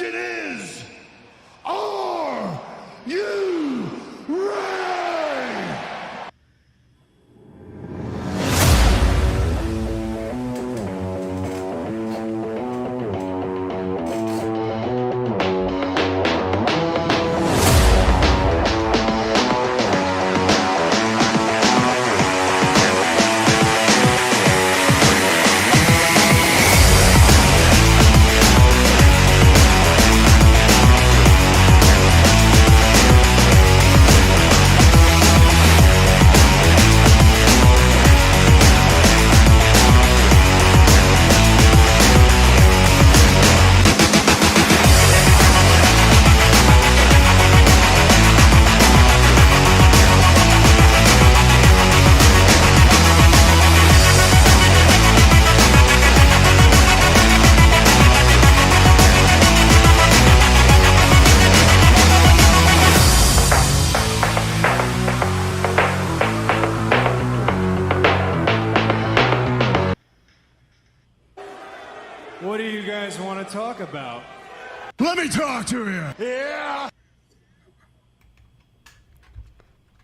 question is, are you ready? What do you guys want to talk about? Let me talk to you. Yeah.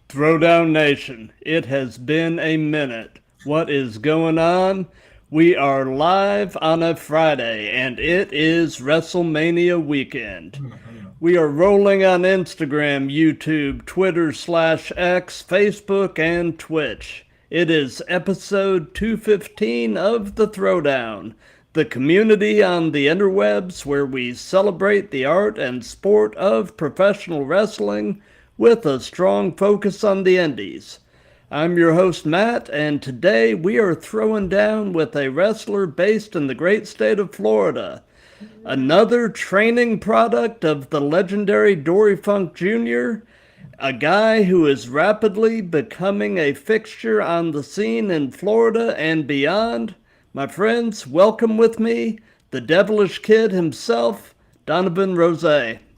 Throwdown Nation, it has been a minute. What is going on? We are live on a Friday, and it is WrestleMania weekend. We are rolling on Instagram, YouTube, Twitter/X, Facebook, and Twitch. It is episode 215 of the Throwdown, the community on the interwebs where we celebrate the art and sport of professional wrestling with a strong focus on the indies. I'm your host, Matt, and today we are throwing down with a wrestler based in the great state of Florida. Another training product of the legendary Dory Funk Jr., a guy who is rapidly becoming a fixture on the scene in Florida and beyond. My friends, welcome with me, the Devilish Kid himself, Donovan Rose.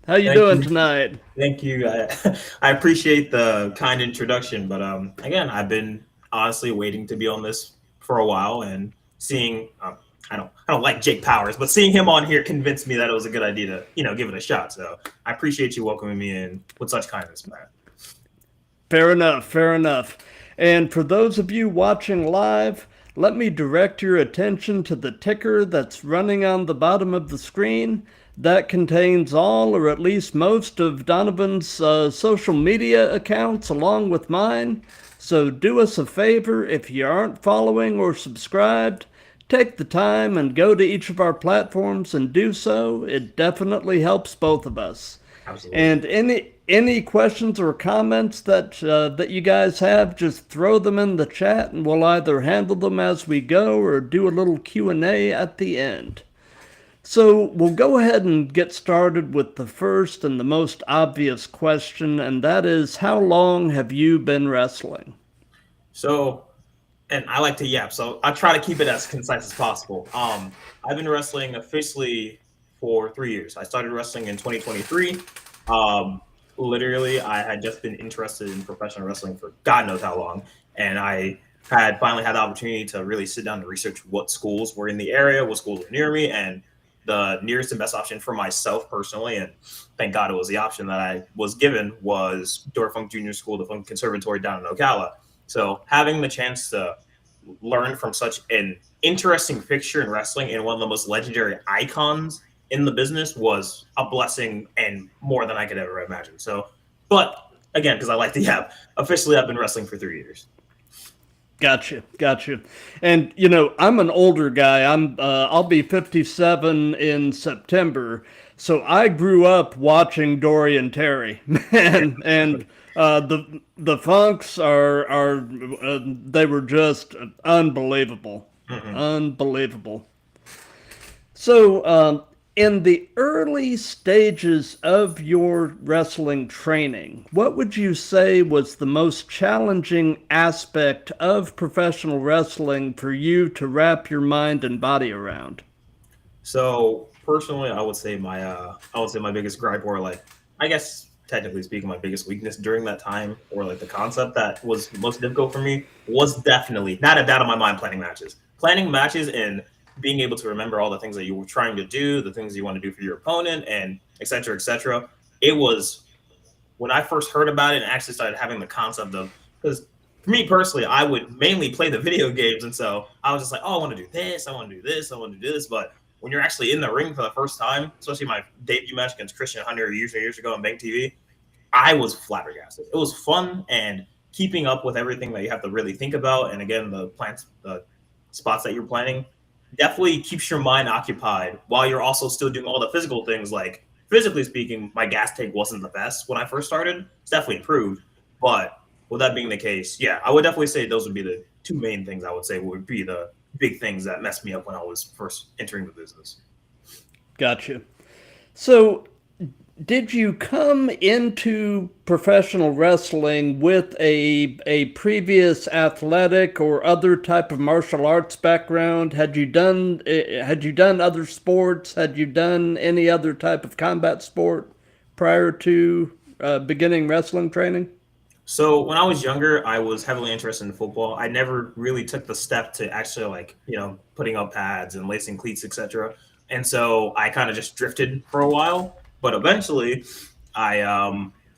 How you doing tonight? Thank you. I appreciate the kind introduction, but again, I've been honestly waiting to be on this for a while, and seeing I don't like Jake Powers, but seeing him on here convinced me that it was a good idea to give it a shot. So I appreciate you welcoming me in with such kindness, Matt. Fair enough. And for those of you watching live, let me direct your attention to the ticker that's running on the bottom of the screen. That contains all, or at least most, of Donovan's social media accounts along with mine. So do us a favor, if you aren't following or subscribed, take the time and go to each of our platforms and do so. It definitely helps both of us. Absolutely. And any questions or comments that you guys have, just throw them in the chat, and we'll either handle them as we go or do a little Q&A at the end. So we'll go ahead and get started with the first and the most obvious question, and that is, how long have you been wrestling? So, and I like to yap, so I try to keep it as concise as possible. I've been wrestling officially for 3 years. I started wrestling in 2023. Literally, I had just been interested in professional wrestling for God knows how long, and I had finally had the opportunity to really sit down and research what schools were in the area, what schools were near me, and the nearest and best option for myself personally, and thank God it was the option that I was given, was Dory Funk Junior School, the Funk Conservatory down in Ocala. So having the chance to learn from such an interesting fixture in wrestling and one of the most legendary icons in the business was a blessing and more than I could ever imagine. So, but again, because I like to yap, officially I've been wrestling for 3 years. Gotcha. And I'm an older guy. I'll be 57 in September. So I grew up watching Dory and Terry, and the Funks are they were just unbelievable, unbelievable. So in the early stages of your wrestling training, what would you say was the most challenging aspect of professional wrestling for you to wrap your mind and body around? So personally, I would say my biggest gripe, or like, I guess technically speaking, my biggest weakness during that time, or like the concept that was most difficult for me, was definitely not a doubt in my mind planning matches. Planning matches in being able to remember all the things that you were trying to do, the things you want to do for your opponent, and et cetera, et cetera. It was when I first heard about it and actually started having the concept of, because for me personally, I would mainly play the video games. And so I was just like, oh, I want to do this. I want to do this. I want to do this. But when you're actually in the ring for the first time, especially my debut match against Christian Hunter years ago on Bank TV, I was flabbergasted. It was fun, and keeping up with everything that you have to really think about. And again, the spots that you're planning definitely keeps your mind occupied while you're also still doing all the physical things. Like, physically speaking, my gas tank wasn't the best when I first started. It's definitely improved. But with that being the case, yeah, I would definitely say those would be the two main things I would say would be the big things that messed me up when I was first entering the business. Gotcha. So, did you come into professional wrestling with a previous athletic or other type of martial arts background? Had you done other sports? Had you done any other type of combat sport prior to beginning wrestling training? So when I was younger, I was heavily interested in football. I never really took the step to actually putting up pads and lacing cleats, etc. And so I kind of just drifted for a while. But eventually, I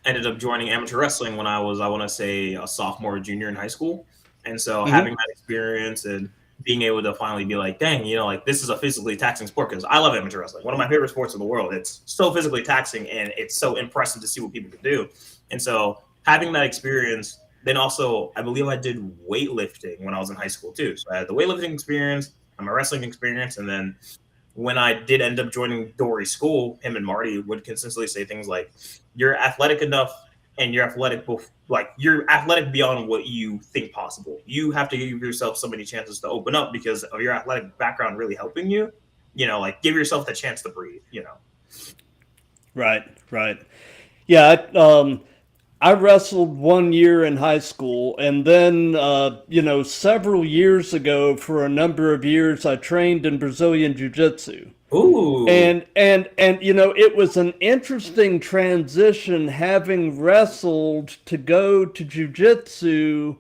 ended up joining amateur wrestling when I was, I want to say, a sophomore or junior in high school. And so having that experience and being able to finally be like, dang, this is a physically taxing sport, because I love amateur wrestling. One of my favorite sports in the world. It's so physically taxing, and it's so impressive to see what people can do. And so having that experience, then also, I believe I did weightlifting when I was in high school too. So I had the weightlifting experience and my wrestling experience, and then when I did end up joining Dory's school, him and Marty would consistently say things like, you're athletic enough and you're athletic beyond what you think possible. You have to give yourself so many chances to open up because of your athletic background really helping you. Give yourself the chance to breathe, Right. Yeah, I wrestled 1 year in high school, and then, several years ago, for a number of years, I trained in Brazilian Jiu-Jitsu. Ooh. And it was an interesting transition having wrestled to go to Jiu-Jitsu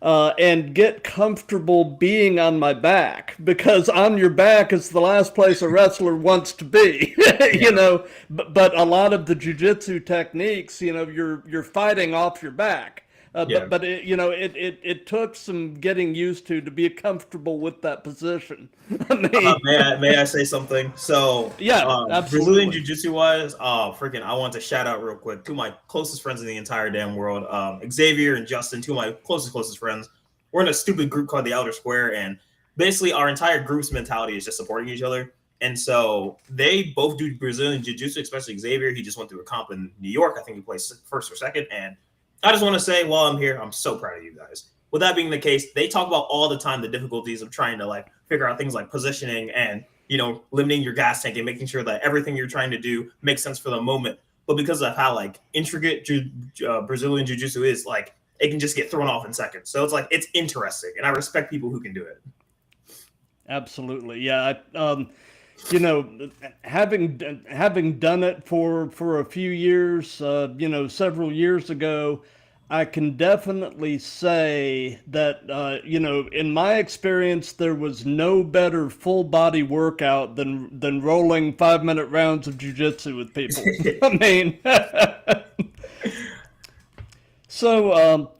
and get comfortable being on my back, because on your back is the last place a wrestler wants to be. But a lot of the jiu-jitsu techniques, you're fighting off your back. But it took some getting used to be comfortable with that position. May I say something? So yeah, absolutely. Brazilian Jiu-Jitsu wise, I want to shout out real quick to my closest friends in the entire damn world, Xavier and Justin, two of my closest friends. We're in a stupid group called the Outer Square, and basically our entire group's mentality is just supporting each other. And so they both do Brazilian Jiu-Jitsu, especially Xavier. He just went through a comp in New York. I think he placed first or second, and I just want to say, while I'm here, I'm so proud of you guys. With that being the case, they talk about all the time the difficulties of trying to figure out things like positioning and, limiting your gas tank and making sure that everything you're trying to do makes sense for the moment. But because of how intricate Brazilian Jiu-Jitsu is, it can just get thrown off in seconds. So it's interesting, and I respect people who can do it. Absolutely. Yeah. Having done it for a few years, several years ago, I can definitely say that, in my experience, there was no better full body workout than rolling 5-minute rounds of jiu-jitsu with people. So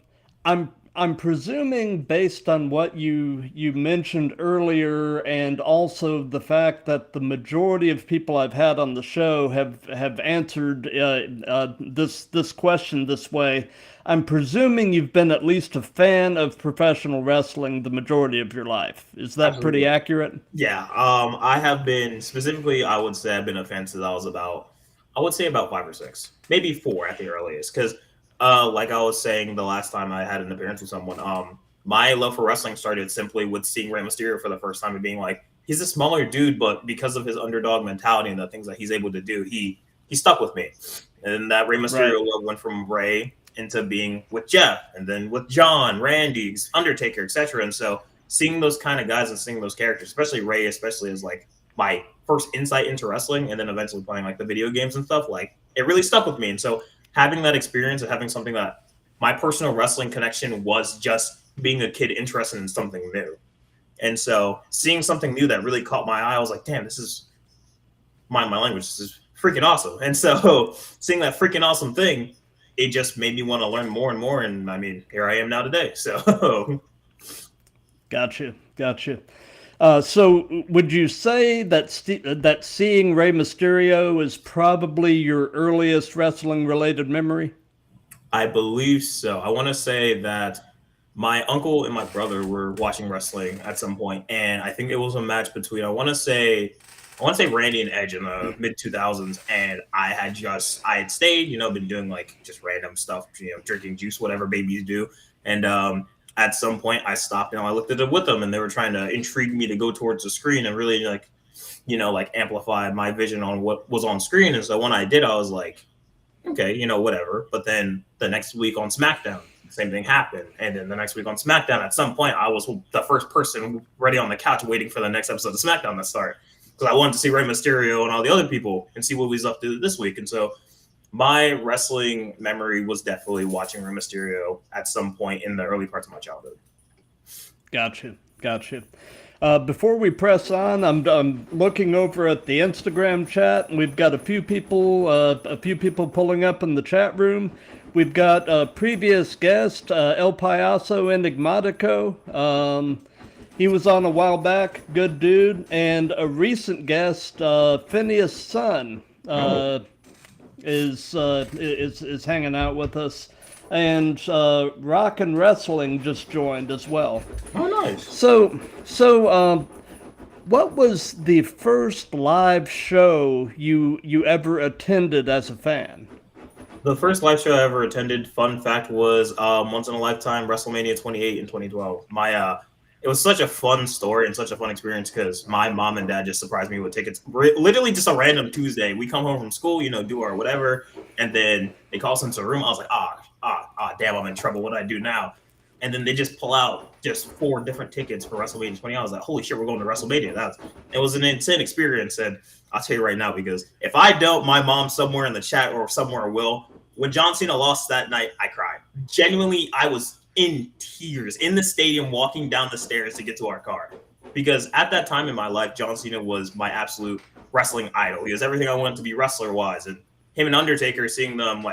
I'm presuming, based on what you mentioned earlier, and also the fact that the majority of people I've had on the show have answered this question this way, I'm presuming you've been at least a fan of professional wrestling the majority of your life. Is that Absolutely. Pretty accurate? Yeah, I have been, specifically, I would say I've been a fan since I was about 5 or 6, maybe 4 at the earliest, because like I was saying the last time I had an appearance with someone, my love for wrestling started simply with seeing Rey Mysterio for the first time and being like, he's a smaller dude, but because of his underdog mentality and the things that he's able to do, he stuck with me. And that Rey Mysterio love went from Rey into being with Jeff, and then with John, Randy, Undertaker, etc. And so seeing those kind of guys and seeing those characters, especially Rey, especially as my first insight into wrestling, and then eventually playing the video games and stuff, it really stuck with me. And so having that experience of having something that my personal wrestling connection was just being a kid interested in something new. And so seeing something new that really caught my eye, I was like, damn, this is my language. This is freaking awesome. And so seeing that freaking awesome thing, it just made me want to learn more and more. And I mean, here I am now today. So Gotcha. So would you say that that seeing Rey Mysterio is probably your earliest wrestling related memory? I believe so. I want to say that my uncle and my brother were watching wrestling at some point, and I think it was a match between I want to say Randy and Edge in the mid 2000s, and I had stayed, been doing like just random stuff, drinking juice, whatever babies do, and at some point I stopped and I looked at it with them, and they were trying to intrigue me to go towards the screen and really like amplify my vision on what was on screen, and so when I did, I was like, okay, whatever. But then the next week on SmackDown, the same thing happened. And then the next week on SmackDown, at some point, I was the first person ready on the couch waiting for the next episode of SmackDown to start. Because I wanted to see Rey Mysterio and all the other people and see what he's up to this week. And so my wrestling memory was definitely watching Rey Mysterio at some point in the early parts of my childhood. Gotcha. Before we press on, I'm looking over at the Instagram chat, and we've got a few people pulling up in the chat room. We've got a previous guest, El Payaso Enigmatico. He was on a while back, good dude, and a recent guest, Phineas' son, is hanging out with us. And Rock and Wrestling just joined as well. Oh, nice. So, what was the first live show you ever attended as a fan? The first live show I ever attended, fun fact, was once in a lifetime WrestleMania 28 in 2012. It was such a fun story and such a fun experience because my mom and dad just surprised me with tickets. Literally just a random Tuesday. We come home from school, do our whatever, and then they call us into a room. I was like, damn, I'm in trouble. What do I do now? And then they just pull out just 4 different tickets for WrestleMania 20. I was like, holy shit, we're going to WrestleMania. It was an insane experience. And I'll tell you right now, because if I don't, my mom somewhere in the chat or somewhere will. When John Cena lost that night, I cried. Genuinely, I was in tears in the stadium walking down the stairs to get to our car. Because at that time in my life, John Cena was my absolute wrestling idol. He was everything I wanted to be wrestler-wise. And him and Undertaker, seeing them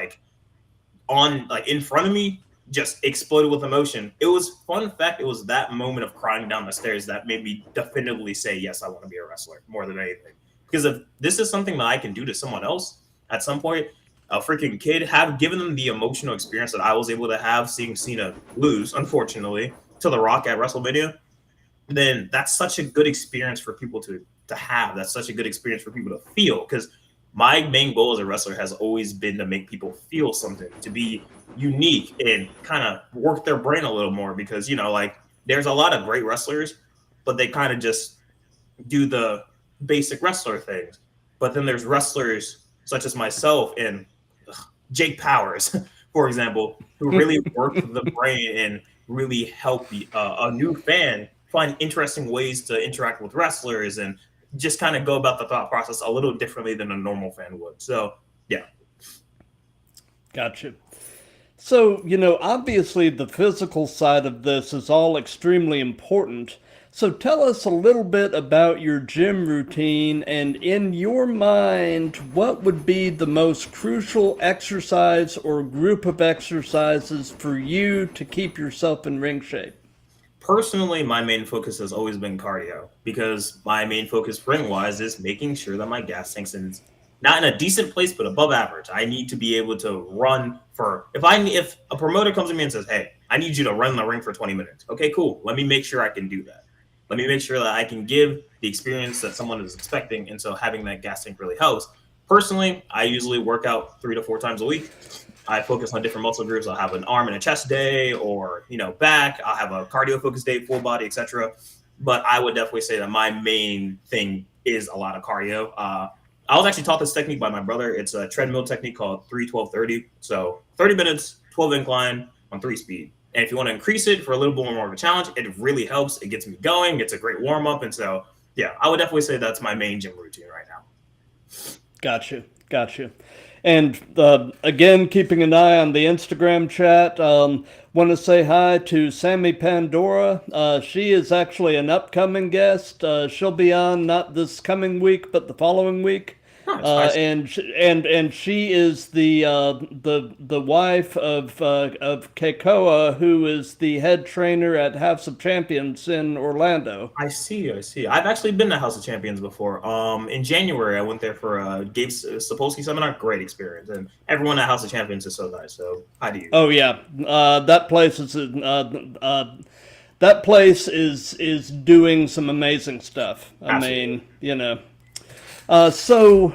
in front of me, just exploded with emotion. It was, fun fact, it was that moment of crying down the stairs that made me definitively say, yes, I want to be a wrestler more than anything. Because if this is something that I can do to someone else at some point, a freaking kid, have given them the emotional experience that I was able to have seeing Cena lose, unfortunately, to The Rock at WrestleMania, then that's such a good experience for people to have. That's such a good experience for people to feel. Because my main goal as a wrestler has always been to make people feel something, to be unique and kind of work their brain a little more. Because, there's a lot of great wrestlers, but they kind of just do the basic wrestler things. But then there's wrestlers such as myself and Jake Powers, for example, who really work the brain and really help a new fan find interesting ways to interact with wrestlers and just kind of go about the thought process a little differently than a normal fan would. So, yeah. Gotcha. So, obviously the physical side of this is all extremely important. So tell us a little bit about your gym routine, and in your mind, what would be the most crucial exercise or group of exercises for you to keep yourself in ring shape? Personally, my main focus has always been cardio, because my main focus ring-wise is making sure that my gas tank's not in a decent place, but above average. I need to be able to run if a promoter comes to me and says, hey, I need you to run the ring for 20 minutes. Okay, cool. Let me make sure I can do that. Let me make sure that I can give the experience that someone is expecting. And so having that gas tank really helps. Personally, I usually work out 3 to 4 times a week. I focus on different muscle groups. I'll have an arm and a chest day, or, back. I'll have a cardio focused day, full body, etc. But I would definitely say that my main thing is a lot of cardio. I was actually taught this technique by my brother. It's a treadmill technique called 3-12-30. So 30 minutes, 12 incline on 3 speed. And if you want to increase it for a little bit more of a challenge, it really helps. It gets me going. It's a great warm up. And so, yeah, I would definitely say that's my main gym routine right now. Gotcha. And again, keeping an eye on the Instagram chat. Want to say hi to Sammy Pandora. She is actually an upcoming guest. She'll be on not this coming week, but the following week. Nice. And she is the wife of Keikoa, who is the head trainer at House of Champions in Orlando. I see. I've actually been to House of Champions before. In January, I went there for a Gabe Sapolsky seminar. Great experience, and everyone at House of Champions is so nice. So, hi to you. Oh yeah, that place is doing some amazing stuff. Absolutely. So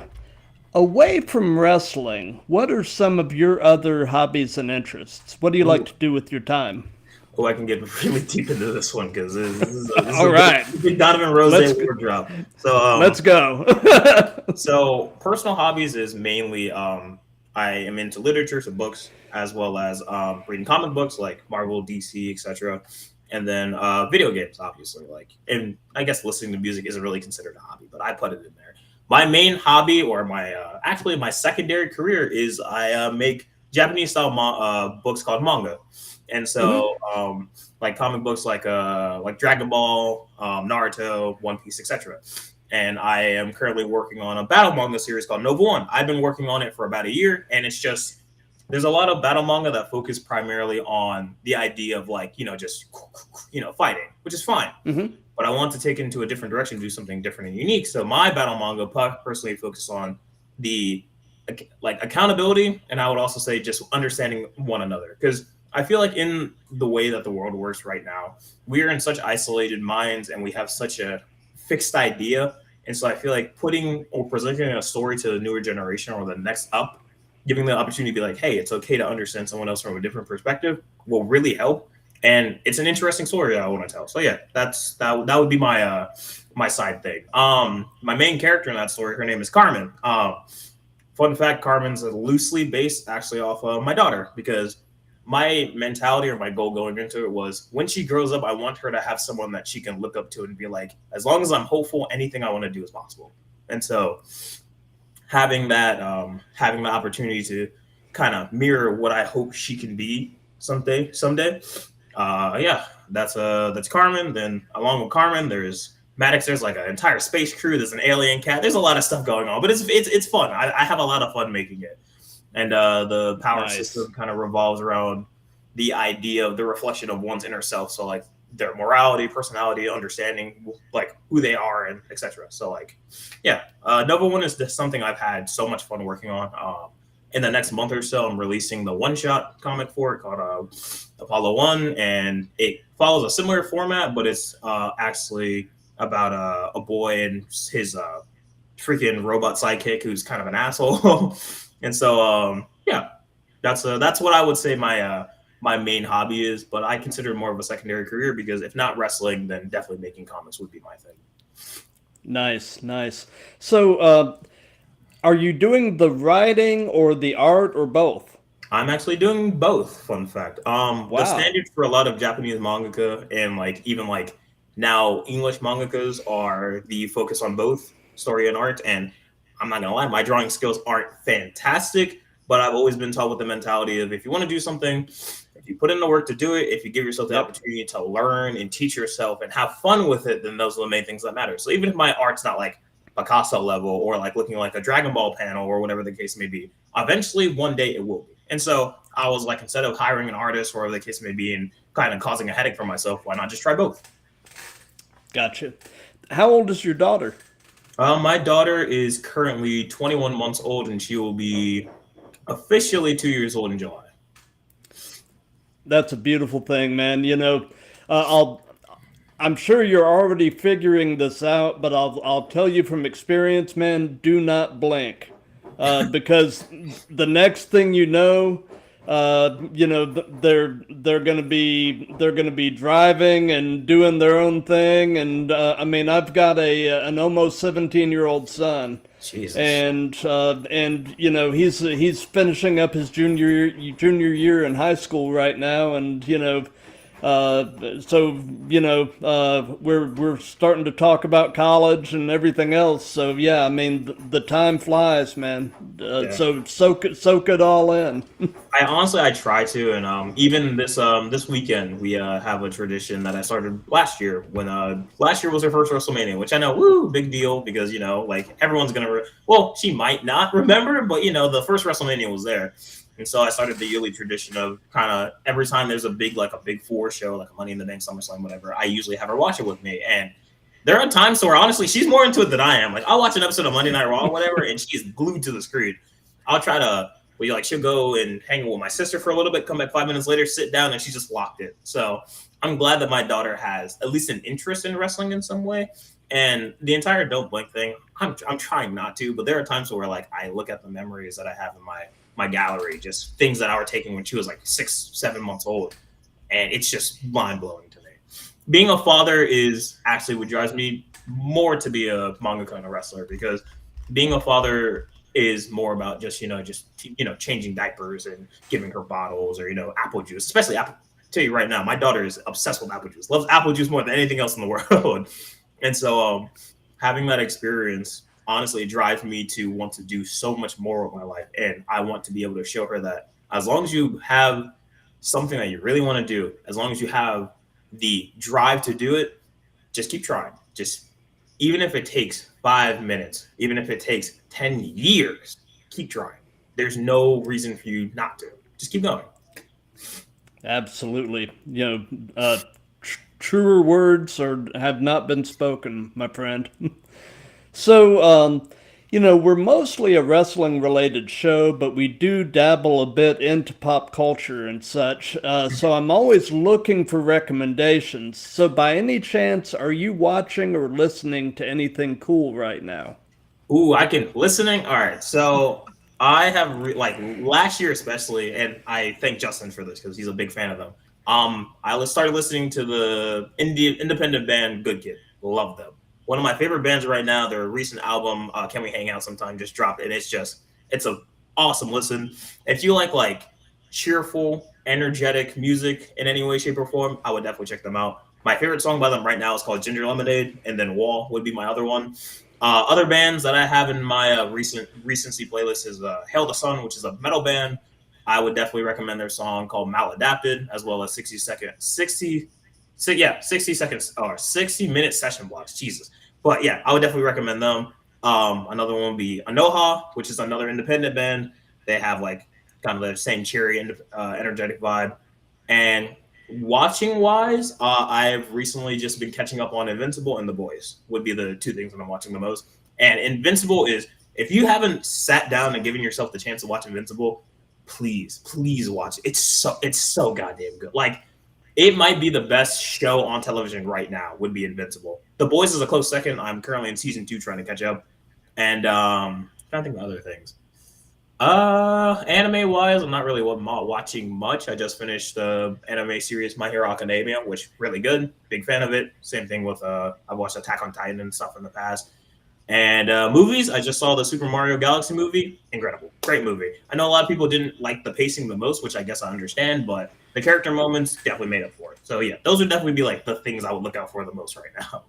away from wrestling, what are some of your other hobbies and interests? What do you like to do with your time? Oh, I can get really deep into this one because this is All right. big Donovan Rose word drop. So let's go. So personal hobbies is mainly I am into literature, so books, as well as reading comic books like Marvel, DC, etc. And then video games, obviously. And I guess listening to music isn't really considered a hobby, but I put it in there. My main hobby, or my secondary career, is I make Japanese style books called manga. And so, like comic books like Dragon Ball, Naruto, One Piece, etc. And I am currently working on a battle manga series called Nova One. I've been working on it for about a year, and it's just there's a lot of battle manga that focus primarily on the idea of just fighting, which is fine. Mm-hmm. But I want to take it into a different direction, do something different and unique. So my battle manga personally focus on the accountability, and I would also say just understanding one another, because I feel like in the way that the world works right now, we are in such isolated minds and we have such a fixed idea. And so I feel like putting or presenting a story to the newer generation or the next up, giving them the opportunity to be like, hey, it's okay to understand someone else from a different perspective will really help. And it's an interesting story that I want to tell. So yeah, that would be my my side thing. My main character in that story, her name is Carmen. Fun fact, Carmen's loosely based actually off of my daughter, because my mentality or my goal going into it was when she grows up, I want her to have someone that she can look up to and be like, as long as I'm hopeful, anything I want to do is possible. And so having the opportunity to kind of mirror what I hope she can be someday. That's Carmen. Then along with Carmen, there's Maddox. There's like an entire space crew. There's an alien cat. There's a lot of stuff going on, but it's fun. I have a lot of fun making it. And the power system kind of revolves around the idea of the reflection of one's inner self. So like their morality, personality, understanding like who they are, and etc. So Nova One is just something I've had so much fun working on. In the next month or so, I'm releasing the one-shot comic for it called Apollo 1, and it follows a similar format, but it's actually about a boy and his freaking robot sidekick who's kind of an asshole. And so, that's what I would say my main hobby is, but I consider it more of a secondary career because if not wrestling, then definitely making comics would be my thing. Nice. So, are you doing the writing or the art or both? I'm actually doing both. Fun fact. Wow. The standard for a lot of Japanese mangaka and even now English mangakas are the focus on both story and art. And I'm not gonna lie, my drawing skills aren't fantastic, but I've always been taught with the mentality of if you want to do something, if you put in the work to do it, if you give yourself the opportunity to learn and teach yourself and have fun with it, then those are the main things that matter. So even if my art's not like Picasso level or like looking like a Dragon Ball panel or whatever the case may be, eventually one day it will be. And so I was like, instead of hiring an artist or whatever the case may be and kind of causing a headache for myself, why not just try both? Gotcha. How old is your daughter? My daughter is currently 21 months old, and she will be officially 2 years old in July. That's a beautiful thing, man. I'm sure you're already figuring this out, but I'll tell you from experience, man. Do not blink, because the next thing you know, they're gonna be driving and doing their own thing, and I've got an almost 17-year-old son. Jesus. And he's finishing up his junior year in high school right now, and So we're starting to talk about college and everything else. So yeah, I mean the time flies, man. Yeah. So soak it all in. I try to, and even this weekend we have a tradition that I started last year when last year was her first WrestleMania, which I know, woo, big deal because like everyone's gonna well, she might not remember, but the first WrestleMania was there, and so I started the yearly tradition of kind of every time there's a big four show like a Money in the Bank, SummerSlam, whatever, I usually have her watch it with me, and there are times where honestly she's more into it than I am. Like I'll watch an episode of Monday Night Raw, or whatever, and she's glued to the screen. I'll try to she'll go and hang with my sister for a little bit, come back 5 minutes later, sit down, and she's just locked in. So I'm glad that my daughter has at least an interest in wrestling in some way. And the entire Don't Blink thing, I'm trying not to, but there are times where like I look at the memories that I have in my gallery, just things that I were taking when she was like 6-7 months old, and it's just mind blowing to me. Being a father is actually what drives me more to be a mangaka and a wrestler, because being a father is more about just changing diapers and giving her bottles or apple juice, especially apple. I'll tell you right now, my daughter is obsessed with apple juice, loves apple juice more than anything else in the world. And so having that experience honestly drives me to want to do so much more with my life, and I want to be able to show her that as long as you have something that you really want to do, as long as you have the drive to do it, just keep trying. Just even if it takes 5 minutes, even if it takes 10 years, keep trying. There's no reason for you not to. Just keep going. Absolutely. Truer words have not been spoken, my friend. So, we're mostly a wrestling related show, but we do dabble a bit into pop culture and such. So I'm always looking for recommendations. So by any chance, are you watching or listening to anything cool right now? Ooh, I can listening. All right, so I have like last year especially, and I thank Justin for this because he's a big fan of them. I started listening to the independent band Good Kid. Love them. One of my favorite bands right now. Their recent album, "Can We Hang Out Sometime," just dropped, and it's a awesome listen. If you like cheerful, energetic music in any way, shape, or form, I would definitely check them out. My favorite song by them right now is called "Ginger Lemonade," and then "Wall" would be my other one. Other bands that I have in my recency playlist is Hail the Sun, which is a metal band. I would definitely recommend their song called Maladapted, as well as 60 seconds or 60-minute session blocks. Jesus. But yeah, I would definitely recommend them. Another one would be Anoha, which is another independent band. They have like kind of the same cheery, energetic vibe. And watching wise, I've recently just been catching up on Invincible and The Boys would be the two things that I'm watching the most. And Invincible is, if you haven't sat down and given yourself the chance to watch Invincible, please watch it. It's so goddamn good. Like it might be the best show on television right now would be Invincible. The Boys is a close second. I'm currently in season 2 trying to catch up. And trying to think of other things. Anime wise, I'm not really watching much. I just finished the anime series My Hero Academia, which really good. Big fan of it. Same thing with I've watched Attack on Titan and stuff in the past. And movies, I just saw the Super Mario Galaxy movie. Incredible. Great movie. I know a lot of people didn't like the pacing the most, which I guess I understand, but the character moments definitely made up for it. So yeah, those would definitely be like the things I would look out for the most right now.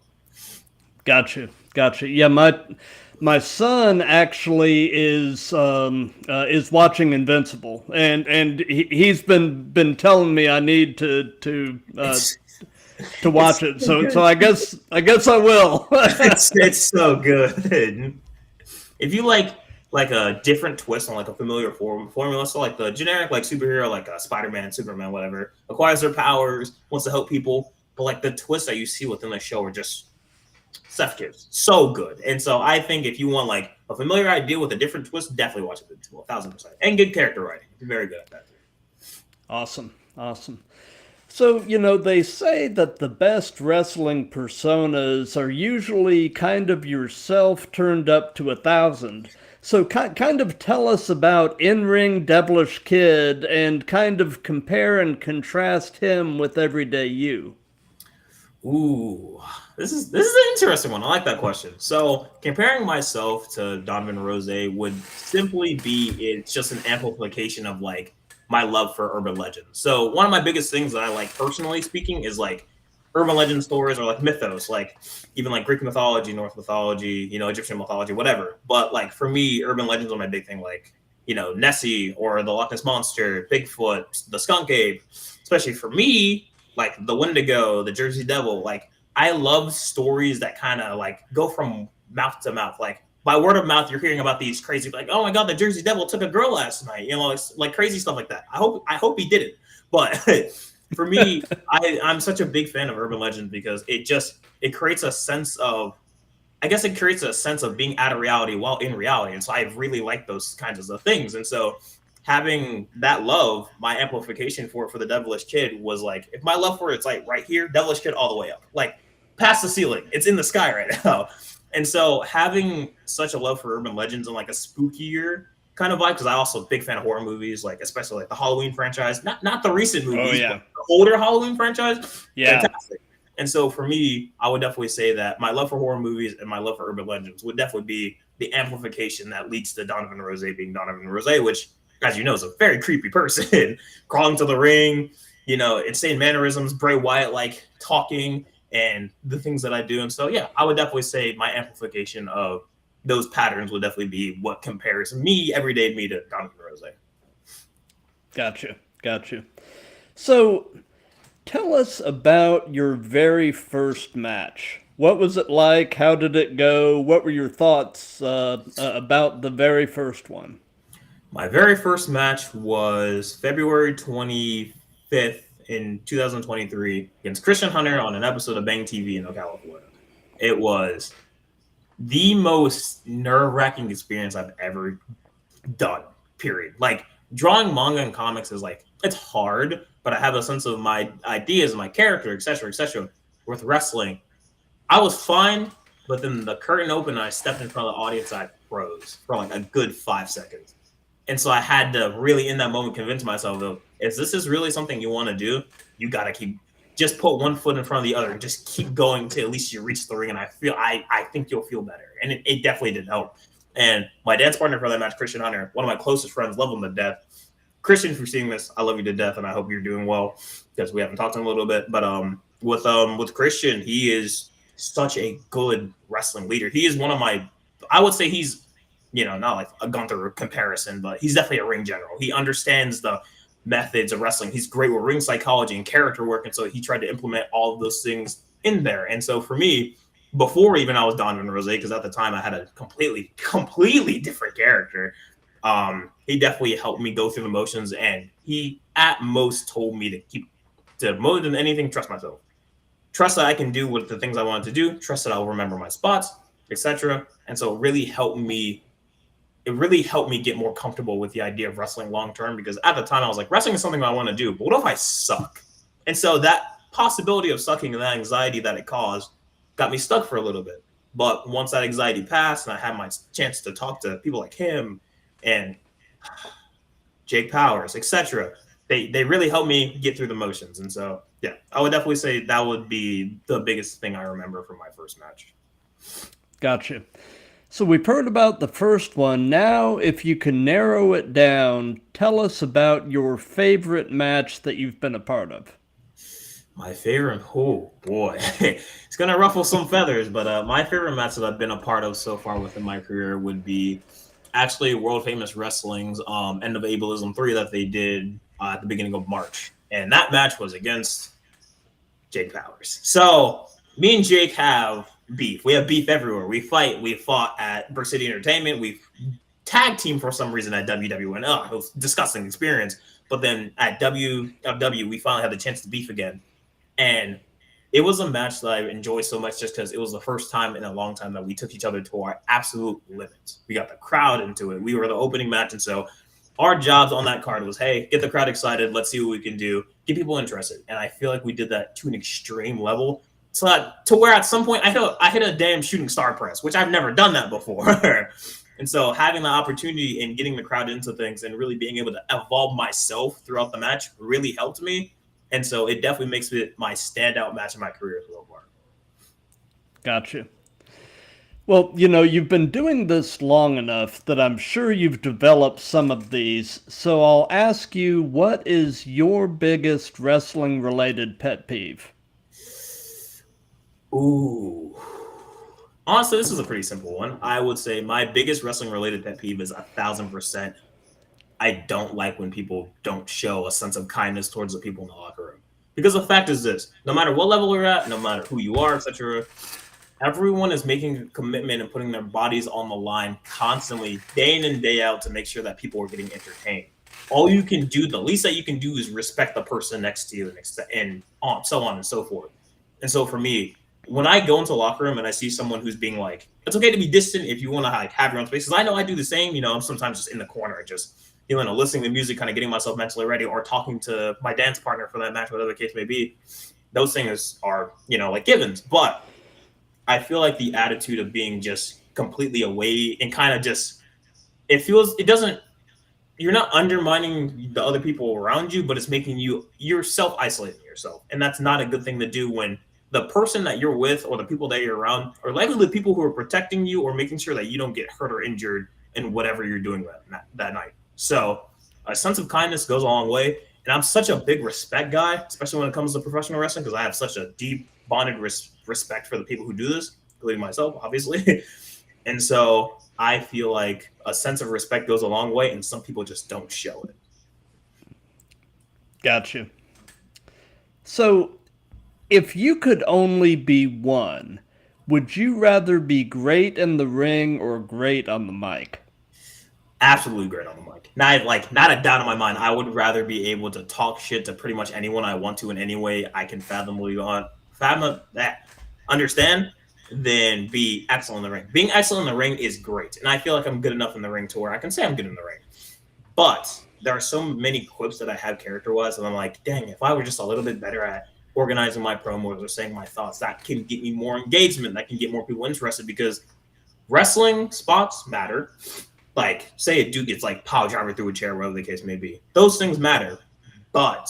Gotcha. Yeah, my son actually is watching Invincible, and he's been telling me I need to watch it. So I guess I will. it's so good. If you like a different twist on like a familiar formula, so like the generic like superhero like Spider-Man, Superman, whatever, acquires their powers, wants to help people, but like the twists that you see within the show are just Seth Gibbs, so good. And so I think if you want like a familiar idea with a different twist, definitely watch it. 1,000%. And good character writing. You're very good at that too. Awesome. So, they say that the best wrestling personas are usually kind of yourself turned up to 1,000. So kind of tell us about in-ring Devilish Kid and kind of compare and contrast him with everyday you. Ooh, this is an interesting one. I like that question. So comparing myself to Donovan Rose would simply be it's just an amplification of like my love for urban legends. So one of my biggest things that I like personally speaking is like urban legend stories or like mythos, like even like Greek mythology, Norse mythology, Egyptian mythology, whatever. But like for me, urban legends are my big thing, like Nessie or the Loch Ness monster, Bigfoot, the skunk ape. Especially for me, like the Wendigo, the Jersey Devil. Like I love stories that kind of like go from mouth to mouth. Like by word of mouth, you're hearing about these crazy, like, oh my god, the Jersey Devil took a girl last night. It's like crazy stuff like that. I hope he didn't. But for me, I'm such a big fan of urban legends because it creates a sense of I guess it creates a sense of being out of reality while in reality. And so I really like those kinds of things. And so having that love, my amplification for the Devilish Kid was like, if my love for it's like right here, Devilish Kid all the way up, like past the ceiling. It's in the sky right now. And so having such a love for urban legends and like a spookier kind of vibe, because I also a big fan of horror movies, like especially like the Halloween franchise, not the recent movies, yeah. but the older Halloween franchise. Yeah. Fantastic. And so for me, I would definitely say that my love for horror movies and my love for urban legends would definitely be the amplification that leads to Donovan Rose being Donovan Rose, which, as you know, is a very creepy person. Crawling to the ring, insane mannerisms, Bray Wyatt like talking, and the things that I do. And so, yeah, I would definitely say my amplification of those patterns would definitely be what compares me, everyday me, to Donovan Rose. Gotcha. So, tell us about your very first match. What was it like? How did it go? What were your thoughts about the very first one? My very first match was February 25th in 2023 against Christian Hunter on an episode of Bang TV in Ocala, Florida. It was the most nerve-wracking experience I've ever done, period. Like, drawing manga and comics is like, it's hard, but I have a sense of my ideas, my character, etc., etc. With wrestling, I was fine, but then the curtain opened and I stepped in front of the audience. I froze for like a good 5 seconds. And so I had to really, in that moment, convince myself, though, if this is really something you want to do, you got to just put one foot in front of the other and just keep going till at least you reach the ring. And I think you'll feel better. And it definitely did help. And my dance partner for that match, Christian Hunter, one of my closest friends, love him to death. Christian, if you're seeing this, I love you to death, and I hope you're doing well because we haven't talked to him a little bit. But with Christian, he is such a good wrestling leader. He is one of my, I would say he's, not like a Gunther comparison, but he's definitely a ring general. He understands the methods of wrestling. He's great with ring psychology and character work, and so he tried to implement all of those things in there. And so for me, before even I was Donovan Rose, because at the time I had a completely different character. He definitely helped me go through the motions, and he at most told me more than anything, trust myself. Trust that I can do what the things I wanted to do, trust that I'll remember my spots, etc. And so it really helped me get more comfortable with the idea of wrestling long term, because at the time I was like, wrestling is something I want to do, but what if I suck? And so that possibility of sucking and that anxiety that it caused got me stuck for a little bit. But once that anxiety passed and I had my chance to talk to people like him and Jake Powers, etc., they really helped me get through the motions. And so, yeah, I would definitely say that would be the biggest thing I remember from my first match. Gotcha. So we've heard about the first one. Now, if you can narrow it down, tell us about your favorite match that you've been a part of. My favorite, oh boy, it's gonna ruffle some feathers, but my favorite match that I've been a part of so far within my career would be actually World Famous Wrestling's End of Ableism 3 that they did at the beginning of March, and that match was against Jake Powers. So me and Jake have beef. We have beef everywhere. We fight. We fought at Burst City Entertainment. We tag team for some reason at WWN. Oh, it was a disgusting experience. But then at WW, we finally had the chance to beef again. And it was a match that I enjoyed so much just because it was the first time in a long time that we took each other to our absolute limits. We got the crowd into it. We were the opening match. And so our jobs on that card was, hey, get the crowd excited. Let's see what we can do. Get people interested. And I feel like we did that to an extreme level. So that, to where at some point I hit a damn shooting star press, which I've never done that before. And so having the opportunity and getting the crowd into things and really being able to evolve myself throughout the match really helped me. And so it definitely makes it my standout match in my career so far. Gotcha. Well, you know, you've been doing this long enough that I'm sure you've developed some of these. So I'll ask you, what is your biggest wrestling related pet peeve? Ooh. Honestly, this is a pretty simple one. I would say my biggest wrestling related pet peeve is 1,000%. I don't like when people don't show a sense of kindness towards the people in the locker room. Because the fact is this, no matter what level you're at, no matter who you are, etc., everyone is making a commitment and putting their bodies on the line constantly, day in and day out, to make sure that people are getting entertained. All you can do, the least that you can do, is respect the person next to you, and so on and so forth. And so for me, when I go into a locker room and I see someone who's being like, it's okay to be distant if you want to like have your own space. Because I know I do the same. You know, I'm sometimes just in the corner, just listening to music, kind of getting myself mentally ready, or talking to my dance partner for that match, whatever the case may be. Those things are, like givens. But I feel like the attitude of being just completely away and kind of just, you're not undermining the other people around you, but it's making you're self-isolating yourself. And that's not a good thing to do when the person that you're with or the people that you're around are likely the people who are protecting you or making sure that you don't get hurt or injured in whatever you're doing that night. So a sense of kindness goes a long way. And I'm such a big respect guy, especially when it comes to professional wrestling, because I have such a deep bonded respect for the people who do this, including myself, obviously. And so I feel like a sense of respect goes a long way, and some people just don't show it. Gotcha. So, if you could only be one, would you rather be great in the ring or great on the mic? Absolutely great on the mic. Not a doubt in my mind. I would rather be able to talk shit to pretty much anyone I want to in any way I can understand, than be excellent in the ring. Being excellent in the ring is great, and I feel like I'm good enough in the ring to where I can say I'm good in the ring. But there are so many quips that I have character-wise, and I'm like, dang, if I were just a little bit better at organizing my promos or saying my thoughts, that can get me more engagement, that can get more people interested, because wrestling spots matter. Like, say a dude gets like power driver through a chair, whatever the case may be. Those things matter, but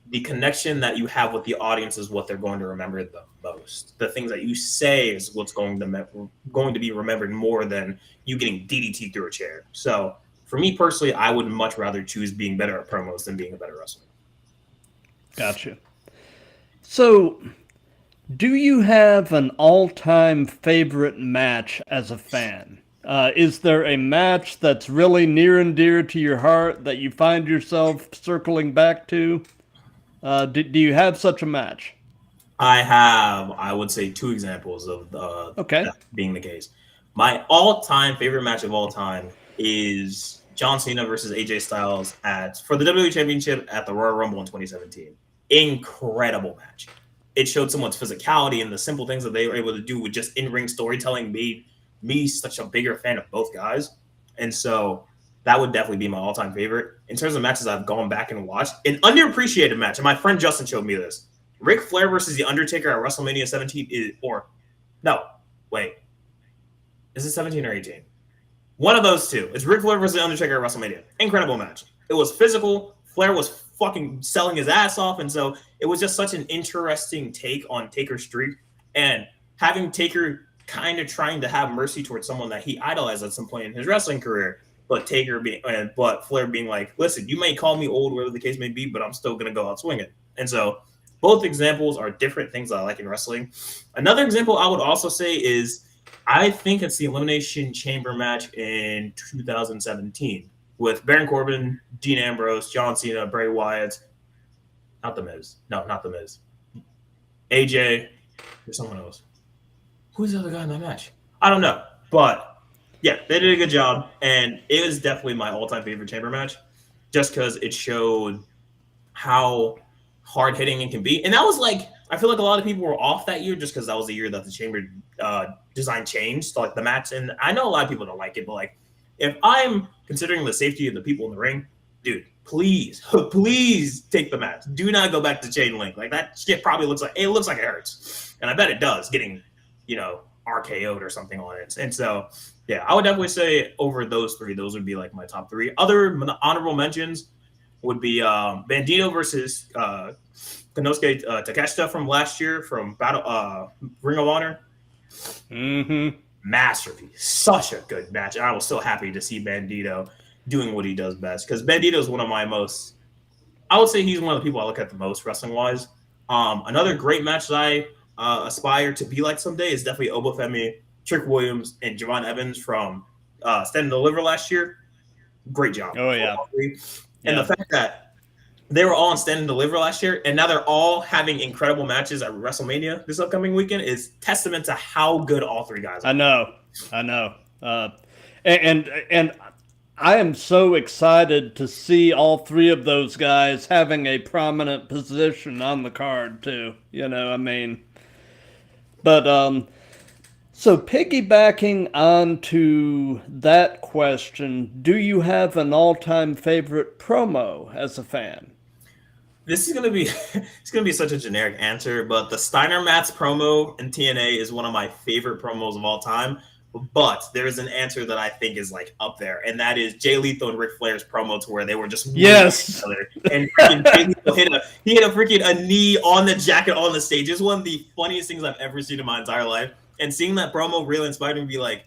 the connection that you have with the audience is what they're going to remember the most. The things that you say is what's going to be remembered more than you getting DDT through a chair. So for me personally, I would much rather choose being better at promos than being a better wrestler. Gotcha. So, do you have an all-time favorite match as a fan? Is there a match that's really near and dear to your heart that you find yourself circling back to? Do you have such a match? I would say, two examples of that being the case. My all-time favorite match of all time is John Cena versus AJ Styles for the WWE Championship at the Royal Rumble in 2017. Incredible match. It showed someone's physicality, and the simple things that they were able to do with just in-ring storytelling made me such a bigger fan of both guys. And so that would definitely be my all-time favorite. In terms of matches I've gone back and watched, an underappreciated match, and my friend Justin showed me this. Ric Flair versus The Undertaker at WrestleMania 17 is it 17 or 18? One of those two. It's Ric Flair versus The Undertaker at WrestleMania. Incredible match. It was physical. Flair was fucking selling his ass off, and so it was just such an interesting take on Taker's streak, and having Taker kind of trying to have mercy towards someone that he idolized at some point in his wrestling career, but Flair being like, listen, you may call me old, whatever the case may be, but I'm still going to go out swinging. And so both examples are different things that I like in wrestling. Another example I would also say is, I think it's the Elimination Chamber match in 2017 with Baron Corbin, Dean Ambrose, John Cena, Bray Wyatt. Not The Miz. No, not The Miz. AJ. There's someone else. Who's the other guy in that match? I don't know. But yeah, they did a good job. And it was definitely my all-time favorite chamber match, just because it showed how hard-hitting it can be. And that was like, I feel like a lot of people were off that year just because that was the year that the chamber design changed, so like the match. And I know a lot of people don't like it, but like, if I'm considering the safety of the people in the ring, dude, please take the match. Do not go back to chain link. Like, that shit probably looks like it hurts. And I bet it does, getting, RKO'd or something on it. And so, yeah, I would definitely say over those three, those would be like my top three. Other honorable mentions, would be Bandito versus Konosuke Takeshita from last year from Ring of Honor. Mm-hmm. Masterpiece. Such a good match. And I was so happy to see Bandito doing what he does best, because Bandito is one of my most, I would say he's one of the people I look at the most wrestling wise. Another great match that I aspire to be like someday is definitely Obafemi, Trick Williams, and Javon Evans from Stand and Deliver last year. Great job. Oh, yeah. And the fact that they were all on Stand and Deliver last year, and now they're all having incredible matches at WrestleMania this upcoming weekend is testament to how good all three guys are. I know. And I am so excited to see all three of those guys having a prominent position on the card too. But so piggybacking onto that question, do you have an all-time favorite promo as a fan? This is gonna be such a generic answer, but the Steiner Mats promo in TNA is one of my favorite promos of all time. But there is an answer that I think is like up there, and that is Jay Lethal and Ric Flair's promo to where they were just yes, each other. And Jay Lethal hit a freaking a knee on the jacket on the stage. It's one of the funniest things I've ever seen in my entire life. And seeing that promo really inspired me to be like,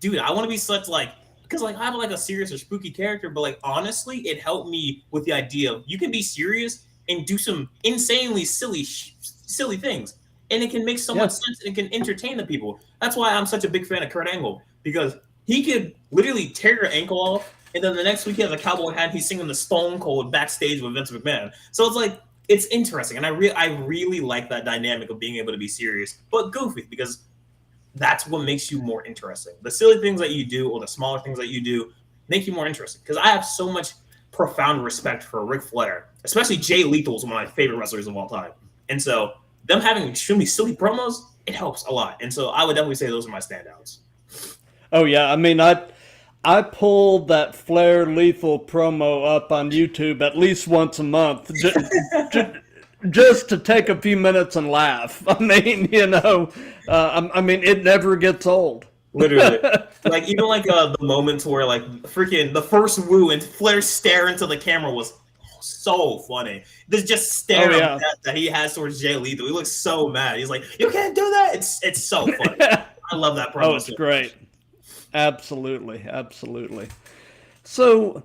dude, I want to be such like, because like I have like a serious or spooky character, but like honestly, it helped me with the idea of you can be serious and do some insanely silly things, and it can make so much sense and it can entertain the people. That's why I'm such a big fan of Kurt Angle, because he could literally tear your ankle off, and then the next week he has a cowboy hat and he's singing the Stone Cold backstage with Vince McMahon. So it's like, it's interesting, and I really like that dynamic of being able to be serious but goofy, because that's what makes you more interesting. The silly things that you do or the smaller things that you do make you more interesting. Because I have so much profound respect for Ric Flair, especially Jay Lethal is one of my favorite wrestlers of all time. And so them having extremely silly promos, it helps a lot. And so I would definitely say those are my standouts. Oh yeah, I mean I pulled that Flair Lethal promo up on YouTube at least once a month. Just to take a few minutes and laugh. I mean, I mean, it never gets old. Literally. Like, even like the moments where like freaking the first woo and Flair stare into the camera was so funny. There's just stare that he has towards Jay Lethal. He looks so mad. He's like, you can't do that. It's so funny. I love that promo. Oh, it's great. Absolutely. So,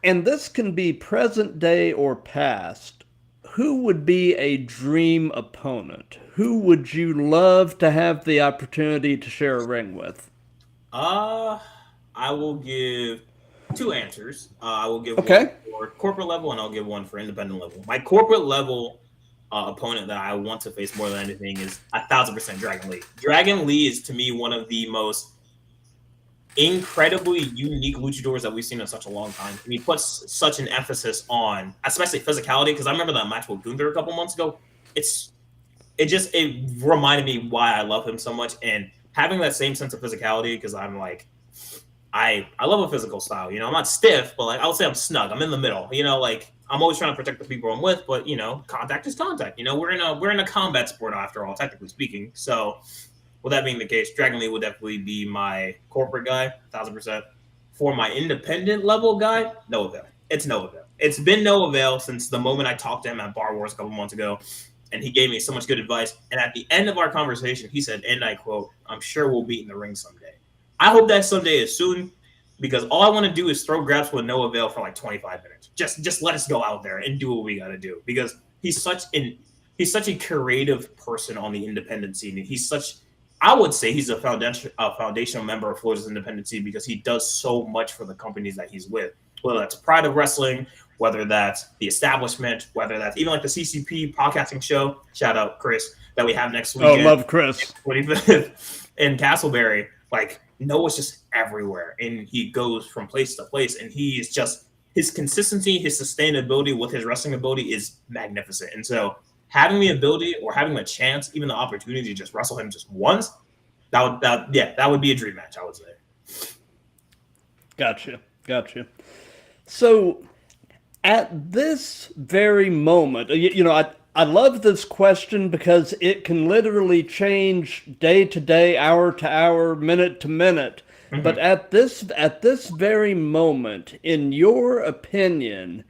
and this can be present day or past. Who would be a dream opponent? Who would you love to have the opportunity to share a ring with? I will give two answers. I will give one for corporate level, and I'll give one for independent level. My corporate level opponent that I want to face more than anything is 1,000% Dragon Lee. Dragon Lee is, to me, one of the most incredibly unique luchadors that we've seen in such a long time. And he puts such an emphasis on, especially physicality, because I remember that match with Gunther a couple months ago. It reminded me why I love him so much, and having that same sense of physicality, because I'm like, I love a physical style. I'm not stiff, but like I would say I'm snug. I'm in the middle. Like I'm always trying to protect the people I'm with, but contact is contact. We're in a combat sport after all, technically speaking. So with that being the case, Dragon Lee will definitely be my corporate guy, 1,000%. For my independent level guy, no avail. It's no avail. It's been no avail since the moment I talked to him at Bar Wars a couple months ago, and he gave me so much good advice. And at the end of our conversation, he said, and I quote, "I'm sure we'll meet in the ring someday." I hope that someday is soon, because all I want to do is throw grabs with no avail for like 25 minutes. Just let us go out there and do what we got to do, because he's such a creative person on the independent scene. And I would say he's a foundational member of Florida's independent scene, because he does so much for the companies that he's with, whether that's Pride of Wrestling, whether that's the establishment, whether that's even like the CCP podcasting show. Shout out Chris that we have next week. Oh, love Chris. 25th in Castleberry. Like Noah's just everywhere, and he goes from place to place, and he is just, his consistency, his sustainability with his wrestling ability is magnificent. And so having the ability or having the chance, even the opportunity to just wrestle him just once, that would be a dream match, I would say. Gotcha. So at this very moment, I love this question because it can literally change day to day, hour to hour, minute to minute. Mm-hmm. But at this very moment, in your opinion,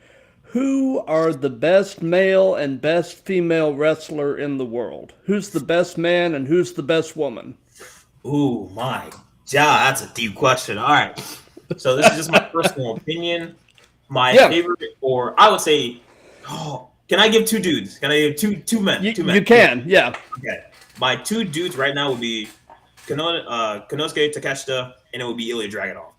Who are the best male and best female wrestler in the world? Who's the best man and who's the best woman? Ooh, my God, that's a deep question. All right. So this is just my personal opinion. My favorite, or I would say, can I give two dudes? Can I give two men? You can, yeah. Okay. My two dudes right now would be Konosuke Takeshita, and it would be Ilya Dragunov.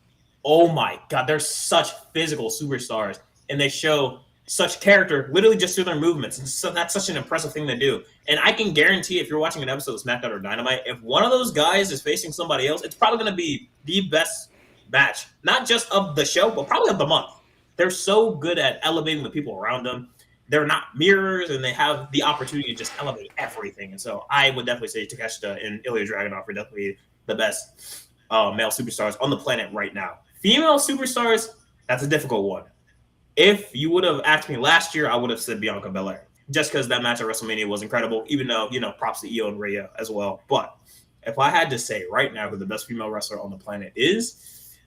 Oh my God, they're such physical superstars, and they show such character literally just through their movements. And so that's such an impressive thing to do. And I can guarantee if you're watching an episode of SmackDown or Dynamite, if one of those guys is facing somebody else, it's probably going to be the best match, not just of the show, but probably of the month. They're so good at elevating the people around them. They're not mirrors, and they have the opportunity to just elevate everything. And so I would definitely say Takeshita and Ilya Dragunov are definitely the best male superstars on the planet right now. Female superstars, that's a difficult one. If you would have asked me last year, I would have said Bianca Belair, just because that match at WrestleMania was incredible, even though, props to Io and Rhea as well. But if I had to say right now who the best female wrestler on the planet is,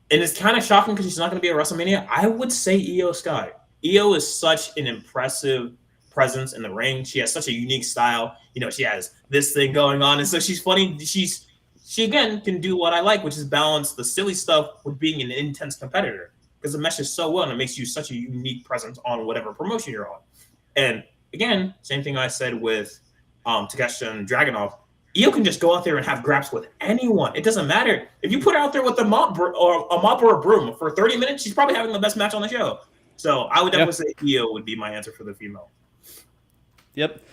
and it's kind of shocking because she's not going to be at WrestleMania, I would say Io Sky. Io is such an impressive presence in the ring. She has such a unique style. She has this thing going on, and so she's funny. She again can do what I like, which is balance the silly stuff with being an intense competitor, because it meshes so well and it makes you such a unique presence on whatever promotion you're on. And again, same thing I said with Takeshita and Dragunov. Io can just go out there and have graps with anyone. It doesn't matter. If you put her out there with a mop or a broom for 30 minutes, she's probably having the best match on the show. So I would definitely say Io would be my answer for the female. Yep.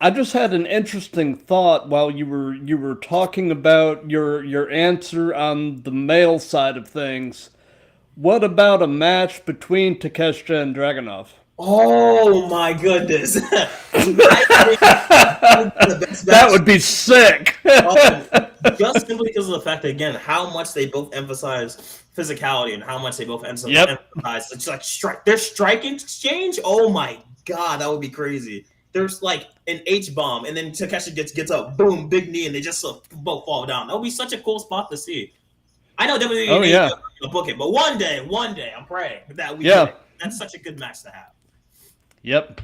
I just had an interesting thought while you were talking about your answer on the male side of things. What about a match between Takeshita and Dragunov? Oh my goodness. That would be sick. Just simply because of the fact that, again, how much they both emphasize physicality and how much they both emphasize it's like their striking exchange. Oh my God, that would be crazy. There's like an H-bomb, and then Takeshi gets up, boom, big knee, and they just both fall down. That would be such a cool spot to see. I know WWE ain't gonna book it, but one day, I'm praying that we get it. That's such a good match to have. Yep.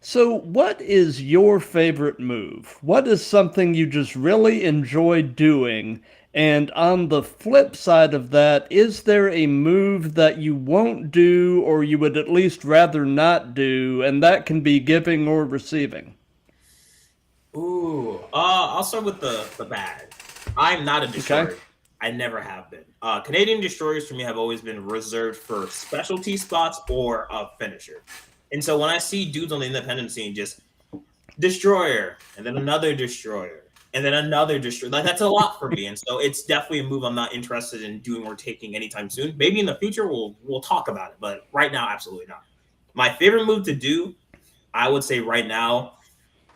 So what is your favorite move? What is something you just really enjoy doing? And on the flip side of that, is there a move that you won't do or you would at least rather not do? And that can be giving or receiving. Ooh, I'll start with the bad. I'm not a destroyer. Okay. I never have been. Canadian destroyers for me have always been reserved for specialty spots or a finisher. And so when I see dudes on the independent scene just destroyer and then another destroyer and then another destroyer, like that's a lot for me. And so it's definitely a move I'm not interested in doing or taking anytime soon. Maybe in the future we'll talk about it, but right now absolutely not. My favorite move to do, I would say right now,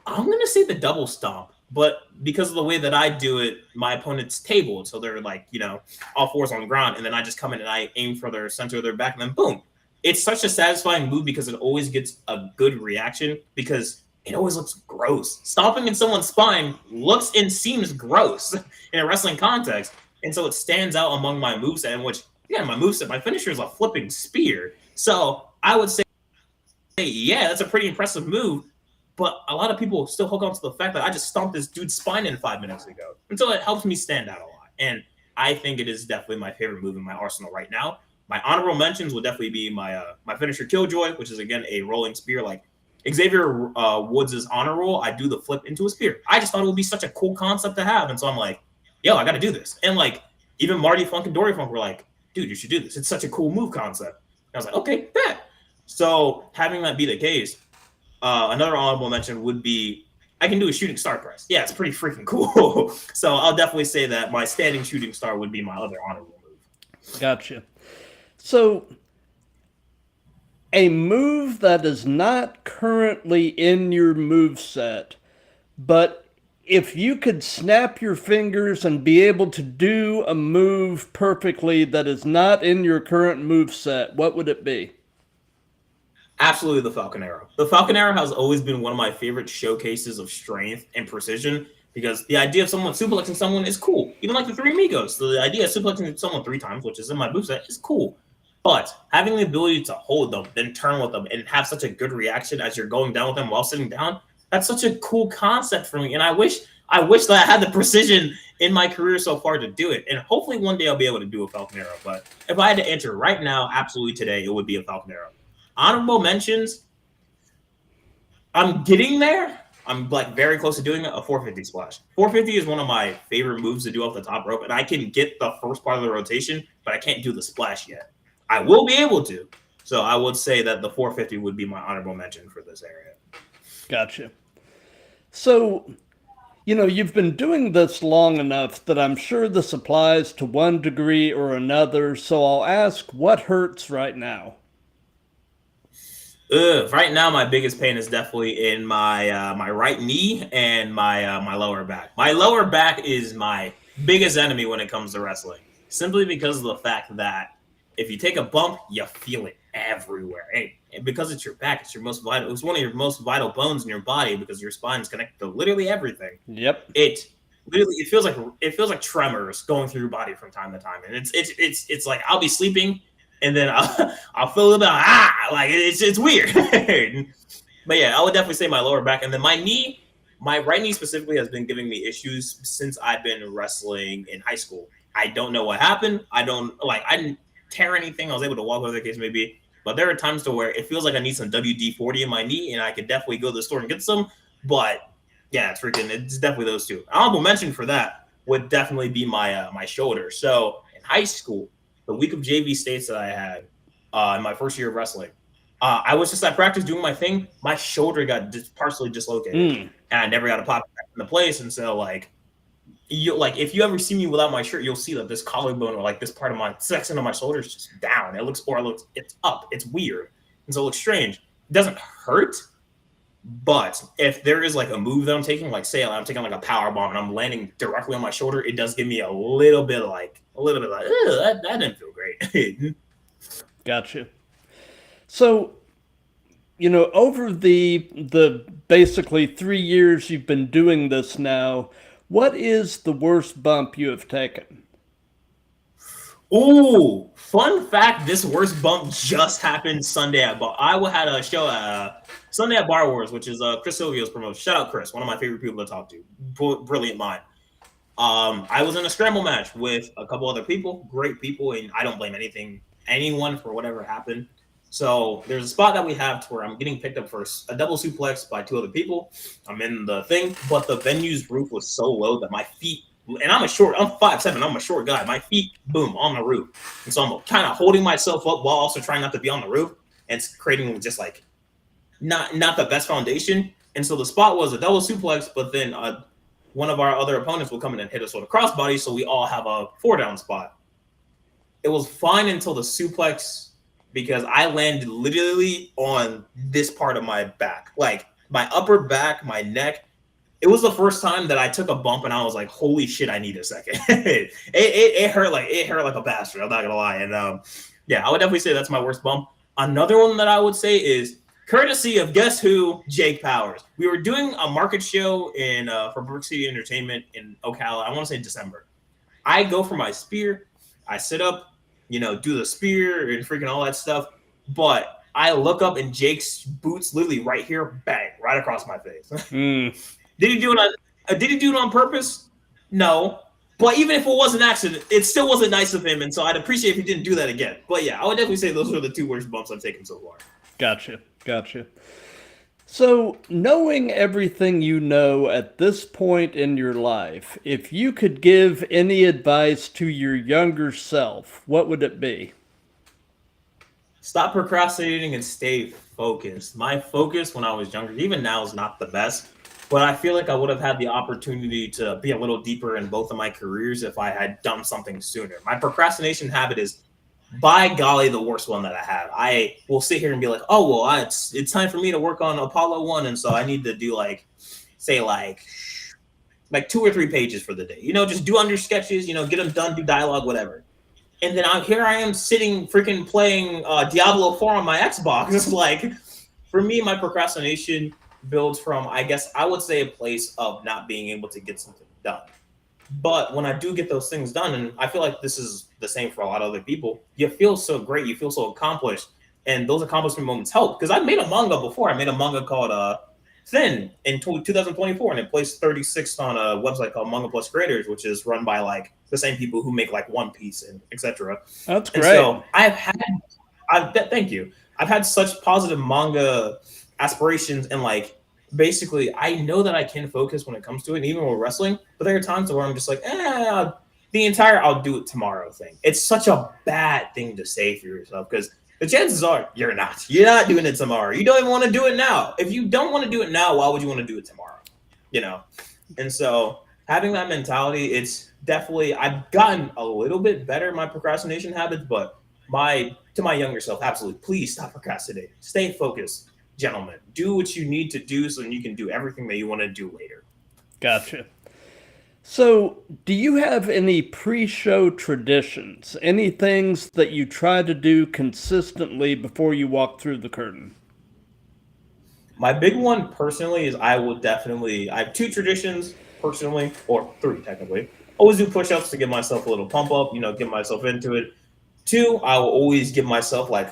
I'm gonna say the double stomp. But because of the way that I do it, my opponent's tabled. So they're like, all fours on the ground. And then I just come in and I aim for their center of their back and then boom. It's such a satisfying move because it always gets a good reaction because it always looks gross. Stomping in someone's spine looks and seems gross in a wrestling context. And so it stands out among my moveset, in which, my moveset, my finisher is a flipping spear. So I would say, that's a pretty impressive move. But a lot of people still hook on to the fact that I just stomped this dude's spine in 5 minutes ago. And so it helps me stand out a lot. And I think it is definitely my favorite move in my arsenal right now. My honorable mentions would definitely be my finisher Killjoy, which is, again, a rolling spear. Like Xavier Woods' honor roll, I do the flip into a spear. I just thought it would be such a cool concept to have. And so I'm like, I got to do this. And, like, even Marty Funk and Dory Funk were like, dude, you should do this. It's such a cool move concept. And I was like, okay, bet. So having that be the case, another honorable mention would be I can do a shooting star press. Yeah, it's pretty freaking cool. So I'll definitely say that my standing shooting star would be my other honorable move. Gotcha. So a move that is not currently in your moveset, but if you could snap your fingers and be able to do a move perfectly that is not in your current moveset, what would it be? Absolutely the Falcon Arrow. The Falcon Arrow has always been one of my favorite showcases of strength and precision because the idea of someone suplexing someone is cool. Even like the Three Amigos, the idea of suplexing someone 3 times, which is in my moveset, is cool. But having the ability to hold them, then turn with them, and have such a good reaction as you're going down with them while sitting down, that's such a cool concept for me. And I wish that I had the precision in my career so far to do it. And hopefully one day I'll be able to do a Falcon Arrow. But if I had to enter right now, absolutely today, it would be a Falcon Arrow. Honorable mentions, I'm getting there. I'm like very close to doing a 450 splash. 450 is one of my favorite moves to do off the top rope, and I can get the first part of the rotation, but I can't do the splash yet. I will be able to. So I would say that the 450 would be my honorable mention for this area. Gotcha. So, you've been doing this long enough that I'm sure this applies to one degree or another, so I'll ask, what hurts right now? Right now, my biggest pain is definitely in my my right knee and my lower back. My lower back is my biggest enemy when it comes to wrestling, simply because of the fact that if you take a bump, you feel it everywhere. And because it's your back, it's your most vital. It's one of your most vital bones in your body because your spine is connected to literally everything. Yep. It feels like tremors going through your body from time to time, and it's like I'll be sleeping. And then I'll feel a little bit like it's weird. But yeah, I would definitely say my lower back. And then my right knee specifically has been giving me issues since I've been wrestling in high school. I don't know what happened. I didn't tear anything. I was able to walk, whatever the case may be. But there are times to where it feels like I need some WD-40 in my knee, and I could definitely go to the store and get some. But yeah, it's definitely those two. Honorable mention for that would definitely be my shoulder. So in high school, the week of JV states that I had in my first year of wrestling, I was just at practice doing my thing. My shoulder got partially dislocated, and I never got to pop it back into place. And so, if you ever see me without my shirt, you'll see that this collarbone or this part of my section of my shoulder is just down. It's up. It's weird, and so it looks strange. It doesn't hurt, but if there is a move that I'm taking, say I'm taking a power bomb and I'm landing directly on my shoulder, it does give me a little bit that didn't feel great. Gotcha. So, over the basically 3 years you've been doing this now, what is the worst bump you have taken? Ooh, fun fact, this worst bump just happened Sunday at Bar. I had a show Sunday at Bar Wars, which is Chris Silvio's promotion. Shout out Chris, one of my favorite people to talk to. Brilliant mind. I was in a scramble match with a couple other people, great people, and I don't blame anyone for whatever happened. So there's a spot that we have to where I'm getting picked up for a double suplex by two other people. I'm in the thing, but the venue's roof was so low that my feet, and I'm 5'7", I'm a short guy. My feet, boom, on the roof. And so I'm kind of holding myself up while also trying not to be on the roof. And it's creating just not the best foundation. And so the spot was a double suplex, but then one of our other opponents will come in and hit us with a crossbody, so we all have a 4-down spot. It was fine until the suplex, because I landed literally on this part of my back, my upper back, my neck. It was the first time that I took a bump and I was like, "Holy shit, I need a second." it hurt like a bastard. I'm not gonna lie. And I would definitely say that's my worst bump. Another one that I would say is courtesy of guess who, Jake Powers. We were doing a market show for Brook City Entertainment in Ocala. I want to say December. I go for my spear. I sit up, do the spear and freaking all that stuff. But I look up and Jake's boots literally right here, bang, right across my face. Did he do it on purpose? No. But even if it was an accident, it still wasn't nice of him. And so I'd appreciate if he didn't do that again. But yeah, I would definitely say those are the two worst bumps I've taken so far. Gotcha. So, knowing everything you know at this point in your life, if you could give any advice to your younger self, what would it be? Stop procrastinating and stay focused. My focus when I was younger, even now, is not the best. But I feel like I would have had the opportunity to be a little deeper in both of my careers if I had done something sooner. My procrastination habit is, by golly, the worst one that I have. I will sit here and be like, "Oh, well, it's time for me to work on Apollo 1, and so I need to do say 2 or 3 pages for the day. Just do under sketches, get them done, do dialogue, whatever." And then here I am sitting freaking playing Diablo 4 on my Xbox. It's for me, my procrastination builds from, I guess I would say, a place of not being able to get something done. But when I do get those things done, and I feel like this is the same for a lot of other people, you feel so great, you feel so accomplished, and those accomplishment moments help. Because I made a manga before. I made a manga called Thin in 2024, and it placed 36th on a website called Manga Plus Creators, which is run by like the same people who make like One Piece and etc. That's And great. so thank you. I've had such positive manga aspirations, and like basically I know that I can focus when it comes to it, and even with wrestling. But there are times where I'm just like, the entire "I'll do it tomorrow" thing. It's such a bad thing to say for yourself, because the chances are you're not. You're not doing it tomorrow. You don't even want to do it now. If you don't want to do it now, why would you want to do it tomorrow? You know. And so having that mentality, it's definitely, I've gotten a little bit better in my procrastination habits, but to my younger self, absolutely, please stop procrastinating. Stay focused, gentlemen. Do what you need to do so you can do everything that you want to do later. Gotcha. So, do you have any pre-show traditions? Any things that you try to do consistently before you walk through the curtain? My big one personally is I have two traditions personally, or three technically. Always do push-ups to give myself a little pump up, get myself into it. Two, I will always give myself like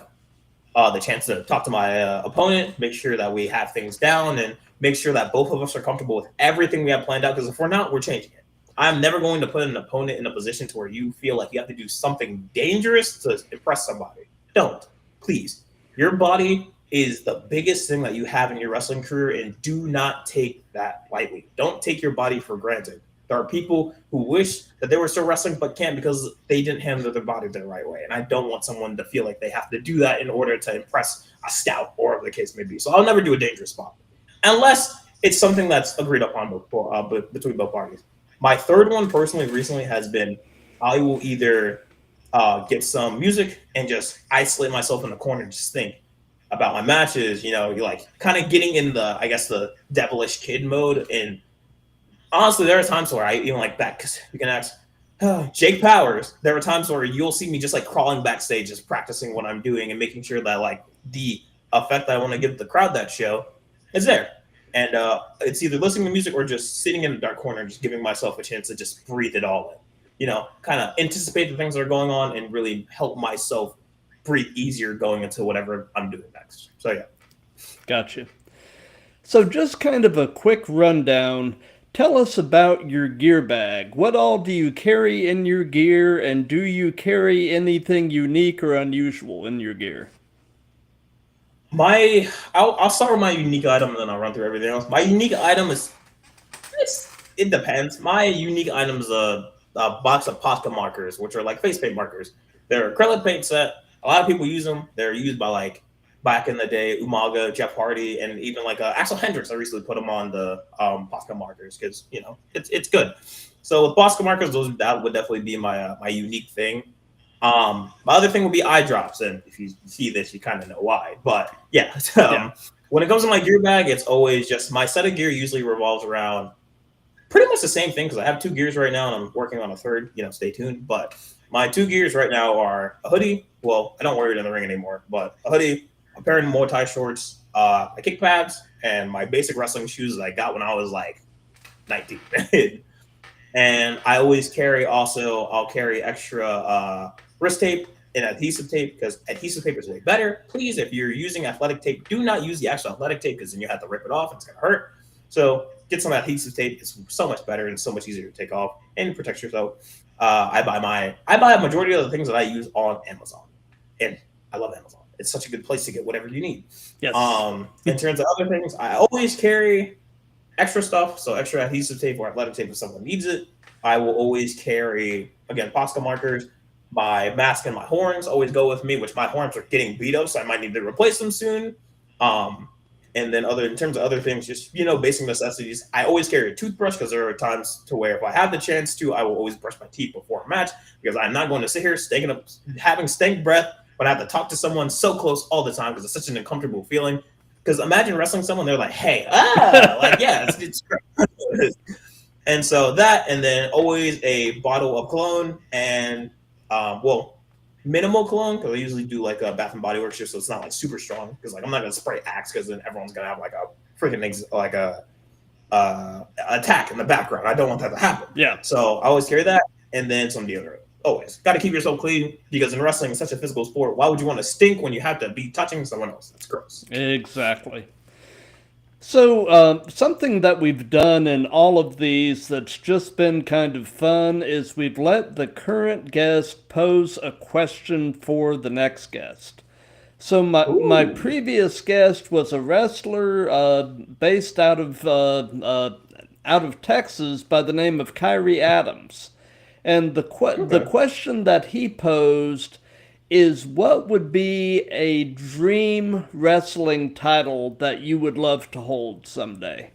the chance to talk to my opponent, make sure that we have things down, and make sure that both of us are comfortable with everything we have planned out. Because if we're not, we're changing it. I'm never going to put an opponent in a position to where you feel like you have to do something dangerous to impress somebody. Don't, please. Your body is the biggest thing that you have in your wrestling career, and do not take that lightly. Don't take your body for granted. There are people who wish that they were still wrestling but can't because they didn't handle their body the right way. And I don't want someone to feel like they have to do that in order to impress a scout or whatever the case may be. So I'll never do a dangerous spot unless it's something that's agreed upon between both parties. My third one personally recently has been I will either get some music and just isolate myself in the corner and just think about my matches. You're like kind of getting in the Devilish Kid mode. And honestly, there are times where I even like that, because you can ask Jake Powers. There are times where you'll see me just like crawling backstage, just practicing what I'm doing and making sure that like the effect that I want to give the crowd that show is there. And it's either listening to music or just sitting in a dark corner and just giving myself a chance to just breathe it all in. Kind of anticipate the things that are going on and really help myself breathe easier going into whatever I'm doing next. So yeah. Gotcha. So just kind of a quick rundown. Tell us about your gear bag. What all do you carry in your gear, and do you carry anything unique or unusual in your gear? I'll start with my unique item, and then I'll run through everything else. My unique item it depends. My unique item is a box of Posca markers, which are like face paint markers. They're acrylic paint set. A lot of people use them. They're used by like back in the day, Umaga, Jeff Hardy, and even like Axel Hendricks. I recently put them on the Posca markers because it's good. So with Posca markers, that would definitely be my my unique thing. My other thing would be eye drops, and if you see this, you kind of know why. But yeah, when it comes to my gear bag, it's always just my set of gear usually revolves around pretty much the same thing, because I have two gears right now, and I'm working on a third. Stay tuned. But my two gears right now are a hoodie. Well, I don't wear it in the ring anymore, but a hoodie, a pair of Muay Thai shorts, my kick pads, and my basic wrestling shoes that I got when I was like 19. And I'll carry extra wrist tape and adhesive tape, because adhesive tape is way better. Please, if you're using athletic tape, do not use the actual athletic tape, because then you have to rip it off. It's going to hurt. So get some adhesive tape. It's so much better and so much easier to take off and protect yourself. I buy a majority of the things that I use on Amazon, and I love Amazon. It's such a good place to get whatever you need. Yes. In terms of other things, I always carry extra stuff. So extra adhesive tape or athletic tape if someone needs it. I will always carry, again, Posca markers. My mask and my horns always go with me, which my horns are getting beat up, so I might need to replace them soon. And then in terms of other things, just, basic necessities. I always carry a toothbrush, because there are times to where if I have the chance to, I will always brush my teeth before a match, because I'm not going to sit here having stank breath, but I have to talk to someone so close all the time, because it's such an uncomfortable feeling. Because imagine wrestling someone, they're like, hey, it's great. And so that, and then always a bottle of cologne and, minimal cologne, because I usually do like a Bath and Body Works, so it's not like super strong, because like I'm not gonna spray Axe, because then everyone's gonna have like a freaking attack in the background. I don't want that to happen. Yeah. So I always carry that, and then some deodorant. Always got to keep yourself clean because in wrestling, it's such a physical sport. Why would you want to stink when you have to be touching someone else? That's gross. Exactly. So, something that we've done in all of these that's just been kind of fun is we've let the current guest pose a question for the next guest. So my previous guest was a wrestler based out of Texas by the name of Kyrie Adams, and the question that he posed is, what would be a dream wrestling title that you would love to hold someday?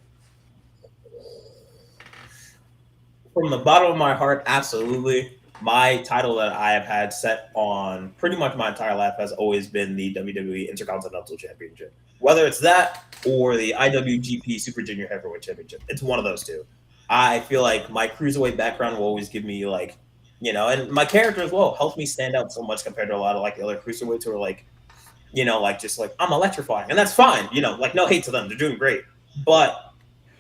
From the bottom of my heart, absolutely. My title that I have had set on pretty much my entire life has always been the WWE Intercontinental Championship. Whether it's that or the IWGP Super Junior Heavyweight Championship, it's one of those two. I feel like my cruiserweight background will always give me like, and my character as well helps me stand out so much compared to a lot of like the other cruiserweights who are like, like just like I'm electrifying, and that's fine. Like no hate to them, they're doing great, but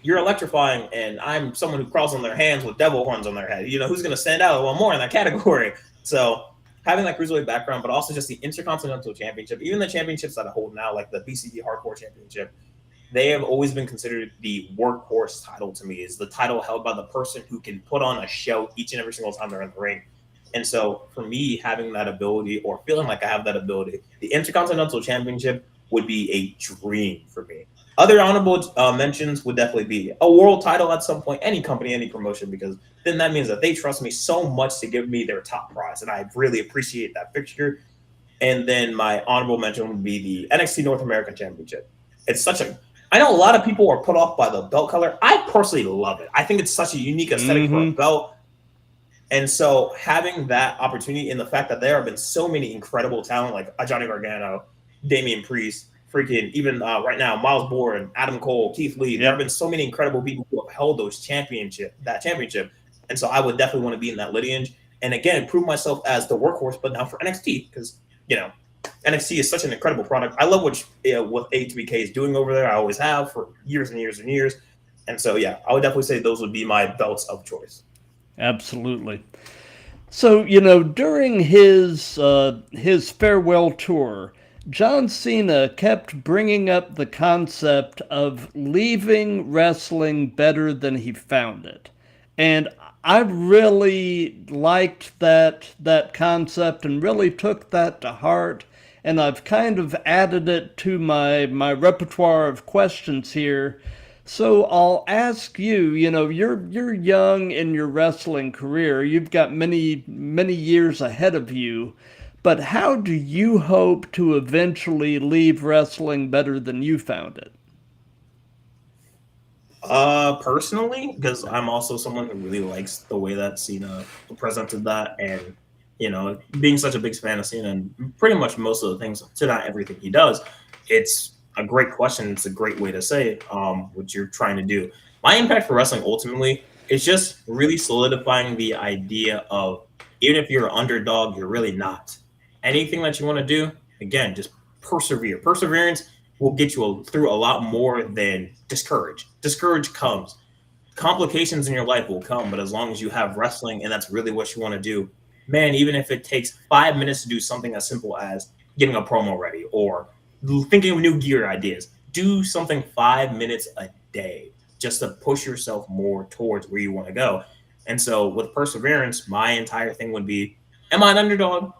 you're electrifying, and I'm someone who crawls on their hands with devil horns on their head. Who's going to stand out a little more in that category? So having that cruiserweight background, but also just the Intercontinental Championship, even the championships that I hold now, like the BCD Hardcore Championship, they have always been considered the workhorse title to me. Is the title held by the person who can put on a show each and every single time they're in the ring. And so for me, having that ability or feeling like I have that ability, the Intercontinental Championship would be a dream for me. Other honorable mentions would definitely be a world title at some point, any company, any promotion, because then that means that they trust me so much to give me their top prize. And I really appreciate that fixture. And then my honorable mention would be the NXT North American Championship. It's I know a lot of people are put off by the belt color. I personally love it. I think it's such a unique aesthetic for a belt. And so having that opportunity and the fact that there have been so many incredible talent like Johnny Gargano, Damian Priest, freaking even right now, Miles Bourne, Adam Cole, Keith Lee. There have been so many incredible people who have held that championship. And so I would definitely want to be in that lineage. And again, prove myself as the workhorse, but now for NXT, because, NXT is such an incredible product. I love what HBK is doing over there. I always have for years and years and years. And so, yeah, I would definitely say those would be my belts of choice. Absolutely. So, during his farewell tour, John Cena kept bringing up the concept of leaving wrestling better than he found it. And I really liked that concept and really took that to heart. And I've kind of added it to my repertoire of questions here. So I'll ask you, you're young in your wrestling career. You've got many, many years ahead of you. But how do you hope to eventually leave wrestling better than you found it? Personally, because I'm also someone who really likes the way that Cena presented that, and being such a big fan of Cena and pretty much most of the things, to not everything he does, it's a great question. It's a great way to say what you're trying to do. My impact for wrestling ultimately is just really solidifying the idea of even if you're an underdog, you're really not. Anything that you want to do, again, just persevere. Perseverance will get you through a lot more than discourage. Discourage comes. Complications in your life will come, but as long as you have wrestling and that's really what you want to do, man, even if it takes 5 minutes to do something as simple as getting a promo ready or thinking of new gear ideas, do something 5 minutes a day just to push yourself more towards where you want to go. And so with perseverance, my entire thing would be, am I an underdog?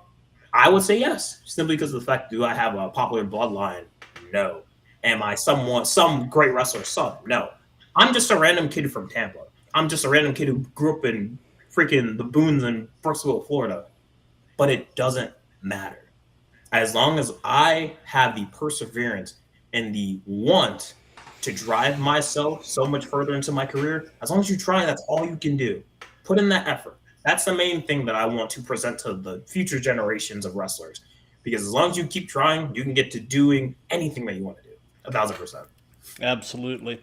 I would say yes, simply because of the fact, do I have a popular bloodline? No. Am I some great wrestler's son? No. I'm just a random kid from Tampa. I'm just a random kid who grew up in freaking the Boons in Brooksville, Florida. But it doesn't matter. As long as I have the perseverance and the want to drive myself so much further into my career, as long as you try, that's all you can do. Put in that effort. That's the main thing that I want to present to the future generations of wrestlers. Because as long as you keep trying, you can get to doing anything that you want to do. 1,000%. Absolutely.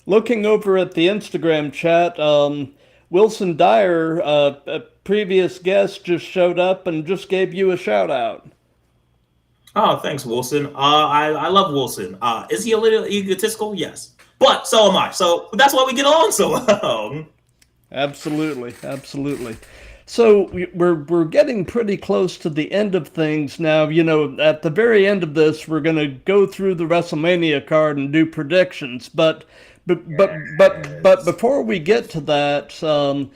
Looking over at the Instagram chat, Wilson Dyer, a previous guest, just showed up and just gave you a shout out. Oh, thanks, Wilson. I love Wilson. Is he a little egotistical? Yes. but so am I. So that's why we get along so well. Absolutely, absolutely. So we're getting pretty close to the end of things now. You know, at the very end of this, we're going to go through the WrestleMania card and do predictions. But before we get to that,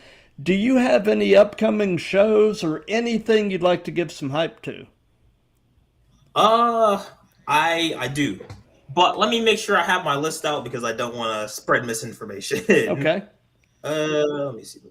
do you have any upcoming shows or anything you'd like to give some hype to? I do, but let me make sure I have my list out because I don't want to spread misinformation. Okay. Let me see.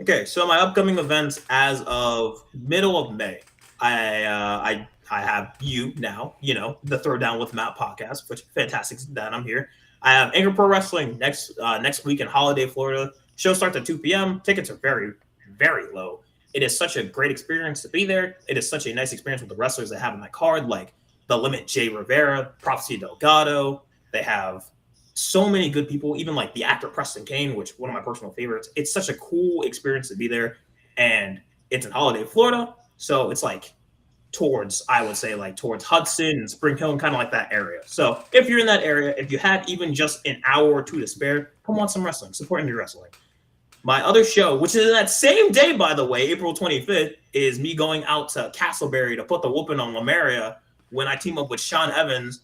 Okay, so my upcoming events as of middle of May, I have you now, you know, the Throwdown with Matt podcast, which fantastic that I'm here. I have Anchor Pro Wrestling next week in Holiday, Florida. Show starts at 2 p.m. Tickets are very, very low. It is such a great experience to be there. It is such a nice experience with the wrestlers they have in that card, like The Limit Jay Rivera, Prophecy Delgado. They have so many good people, even like the actor Preston Kane, which one of my personal favorites. It's such a cool experience to be there. And it's in Holiday, Florida. So it's like towards Hudson and Spring Hill and kind of like that area. So if you're in that area, if you have even just an hour or two to spare, come watch some wrestling, support indie wrestling. My other show, which is that same day, by the way, April 25th, is me going out to Castleberry to put the whooping on Lemuria when I team up with Sean Evans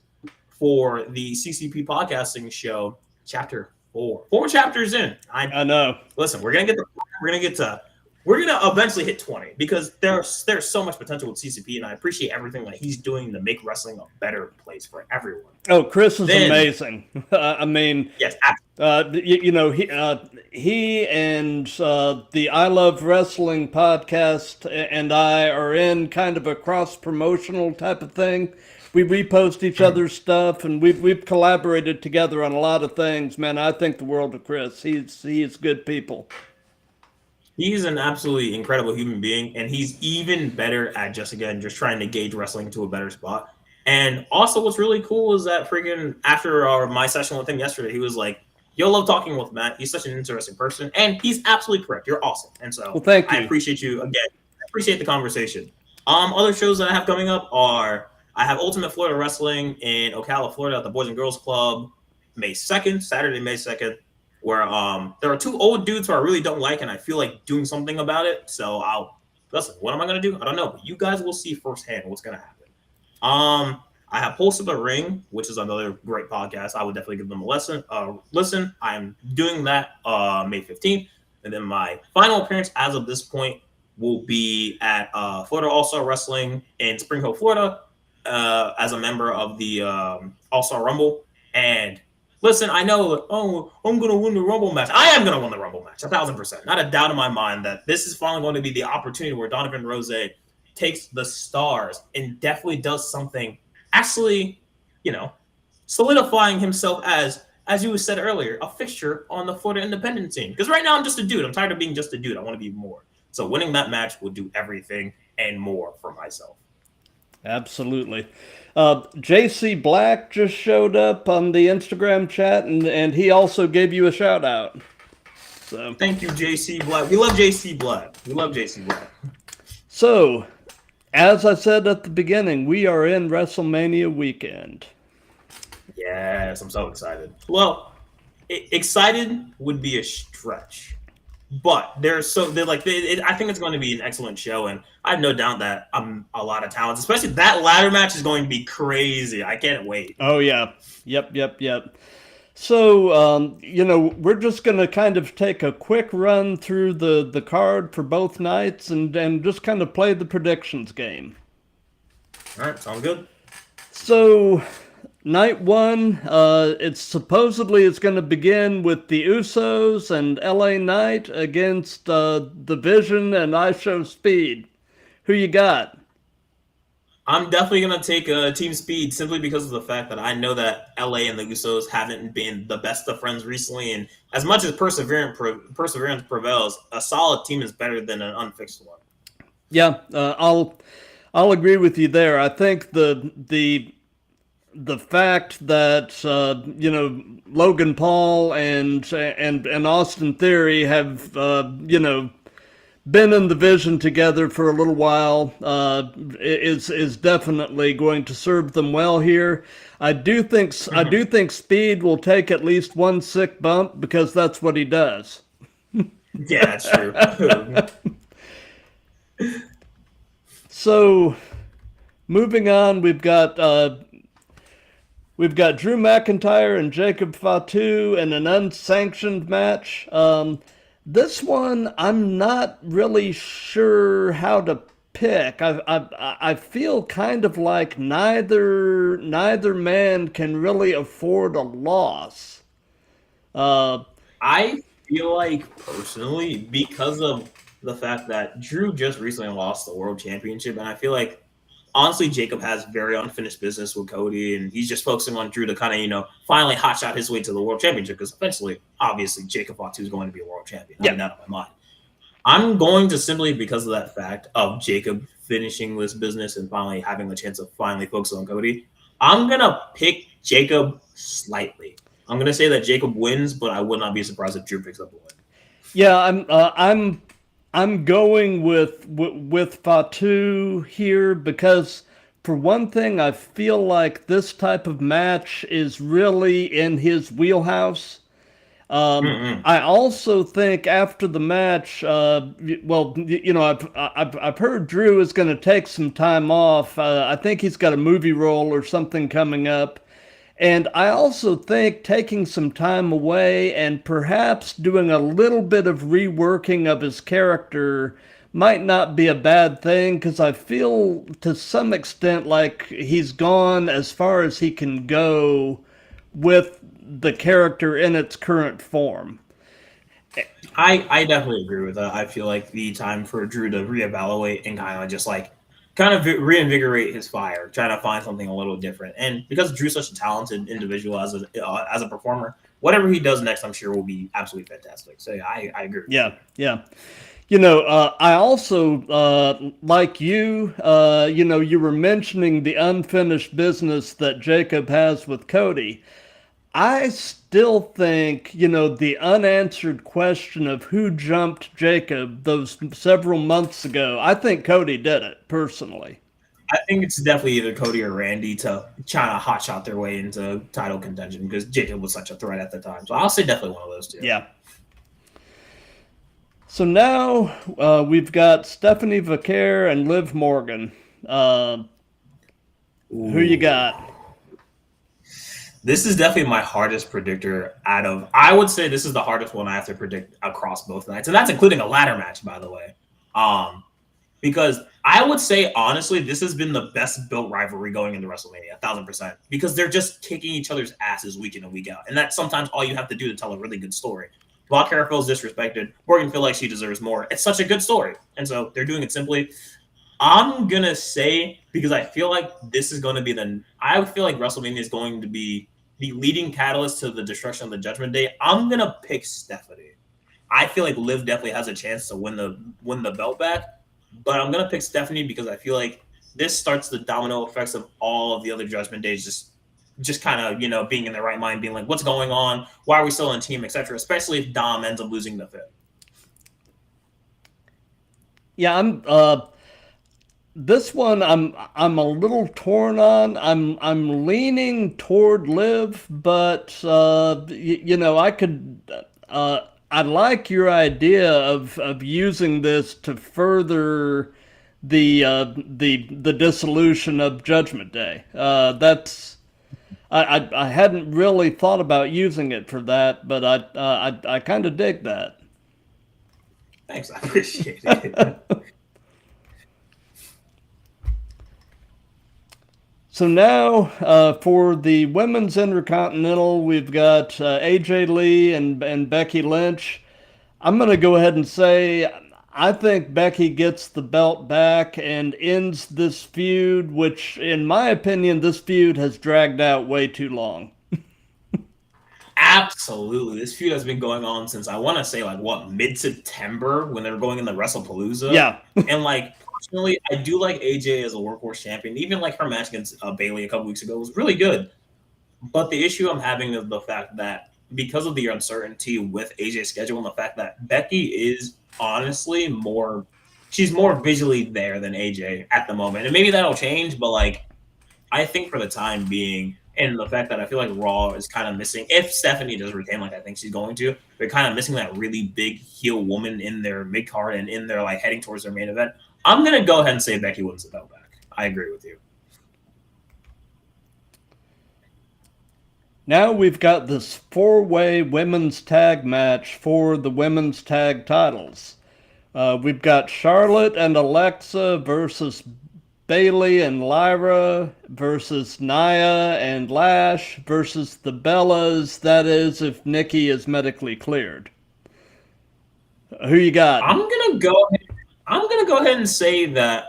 for the CCP podcasting show, chapter 4. 4 chapters in. I know. Listen, we're gonna eventually hit 20 because there's so much potential with CCP, and I appreciate everything that he's doing to make wrestling a better place for everyone. Oh, Chris is amazing. I mean, yes, you know, he and the I Love Wrestling podcast and I are in kind of a cross promotional type of thing. We repost each other's stuff, and we've collaborated together on a lot of things. Man, I think the world of Chris. He's good people. He's an absolutely incredible human being, and he's even better at just trying to gauge wrestling to a better spot. And also, what's really cool is that freaking after my session with him yesterday, he was like, "Yo, love talking with Matt. He's such an interesting person, and he's absolutely correct. You're awesome." And so, well, thank you. I appreciate you again. I appreciate the conversation. Other shows that I have coming up are I have Ultimate Florida Wrestling in Ocala, Florida, at the Boys and Girls Club, Saturday, May 2nd. Where there are 2 old dudes who I really don't like, and I feel like doing something about it. So listen. What am I gonna do? I don't know, but you guys will see firsthand what's gonna happen. I have Pulse of the Ring, which is another great podcast. I would definitely give them a listen. I'm doing that May 15th, and then my final appearance as of this point will be at Florida All-Star Wrestling in Spring Hill, Florida, as a member of the All-Star Rumble. And listen, I know, I'm going to win the Rumble match. I am going to win the Rumble match, 1,000%. Not a doubt in my mind that this is finally going to be the opportunity where Donovan Rose takes the stars and definitely does something, actually, you know, solidifying himself as you said earlier, a fixture on the Florida independent scene. Because right now I'm just a dude. I'm tired of being just a dude. I want to be more. So winning that match will do everything and more for myself. Absolutely. JC Black just showed up on the Instagram chat, and he also gave you a shout out. So thank you, JC Black. We love JC Black. So, as I said at the beginning, we are in WrestleMania weekend. Yes, I'm so excited. Well, excited would be a stretch, but I think it's going to be an excellent show, and I have no doubt that a lot of talents, especially that ladder match, is going to be crazy. I can't wait. Oh yeah, yep. So we're just going to kind of take a quick run through the card for both nights, and just kind of play the predictions game. All right, sounds good. So, night 1, it's going to begin with the Usos and LA Knight against the Vision and IShowSpeed. Who you got? I'm definitely going to take Team Speed simply because of the fact that I know that LA and the Usos haven't been the best of friends recently. And as much as perseverance prevails, a solid team is better than an unfixed one. Yeah, I'll agree with you there. I think the fact that Logan Paul and Austin Theory have been in the vision together for a little while is definitely going to serve them well here. I do think Speed will take at least one sick bump because that's what he does. Yeah, that's true. So, moving on, we've got Drew McIntyre and Jacob Fatu in an unsanctioned match. This one, I'm not really sure how to pick. I feel kind of like neither man can really afford a loss. I feel like personally, because of the fact that Drew just recently lost the world championship, and I feel like honestly, Jacob has very unfinished business with Cody, and he's just focusing on Drew to kind of, finally hotshot his way to the world championship because eventually, obviously, Jacob Fatu is going to be a world champion. I have that on my mind. I'm going to simply, because of that fact of Jacob finishing this business and finally having the chance of finally focusing on Cody, I'm going to pick Jacob slightly. I'm going to say that Jacob wins, but I would not be surprised if Drew picks up the win. Yeah, I'm going with Fatu here because, for one thing, I feel like this type of match is really in his wheelhouse. I also think after the match, I've heard Drew is going to take some time off. I think he's got a movie role or something coming up. And I also think taking some time away and perhaps doing a little bit of reworking of his character might not be a bad thing because I feel to some extent like he's gone as far as he can go with the character in its current form. I definitely agree with that. I feel like the time for Drew to reevaluate and kind of reinvigorate his fire, trying to find something a little different. And because Drew's such a talented individual as a performer, whatever he does next, I'm sure will be absolutely fantastic. So yeah, I agree. Yeah. I also, like you, you were mentioning the unfinished business that Jacob has with Cody. I still think, the unanswered question of who jumped Jacob those several months ago, I think Cody did it, personally. I think it's definitely either Cody or Randy to try to hotshot their way into title contention because Jacob was such a threat at the time. So I'll say definitely one of those two. Yeah. So now we've got Stephanie Vaquer and Liv Morgan. Who you got? This is definitely my hardest predictor I would say this is the hardest one I have to predict across both nights. And that's including a ladder match, by the way. Because I would say, honestly, this has been the best built rivalry going into WrestleMania, 1,000%. Because they're just kicking each other's asses week in and week out. And that's sometimes all you have to do to tell a really good story. Vaquer feels disrespected. Morgan feels like she deserves more. It's such a good story. And so they're doing it simply. I'm going to say, because I feel like this is going to be I feel like WrestleMania is going to be the leading catalyst to the destruction of the Judgment Day. I'm going to pick Stephanie. I feel like Liv definitely has a chance to win the belt back, but I'm going to pick Stephanie because I feel like this starts the domino effects of all of the other Judgment Days just kind of, being in their right mind, being like, what's going on? Why are we still in team, etc., especially if Dom ends up losing the fifth. Yeah, this one I'm a little torn on. I'm leaning toward Liv, but I could I like your idea of using this to further the dissolution of Judgment Day. That's I hadn't really thought about using it for that, but I kind of dig that. Thanks, I appreciate it. So now, for the Women's Intercontinental, we've got AJ Lee and Becky Lynch. I'm going to go ahead and say I think Becky gets the belt back and ends this feud, which, in my opinion, this feud has dragged out way too long. Absolutely. This feud has been going on since, I want to say, mid-September when they were going in the WrestlePalooza. Yeah. And, personally, I do like AJ as a workhorse champion. Even her match against Bayley a couple weeks ago was really good. But the issue I'm having is the fact that because of the uncertainty with AJ's schedule and the fact that Becky is honestly more. She's more visually there than AJ at the moment, and maybe that'll change. But like, I think for the time being, and the fact that I feel like Raw is kind of missing, if Stephanie does retain like I think she's going to, they're kind of missing that really big heel woman in their mid card and in their like heading towards their main event. I'm gonna go ahead and say Becky wins the belt back. I agree with you. Now we've got this 4-way women's tag match for the women's tag titles. We've got Charlotte and Alexa versus Bailey and Lyra versus Nia and Lash versus the Bellas. That is, if Nikki is medically cleared. Who you got? I'm gonna go ahead and say that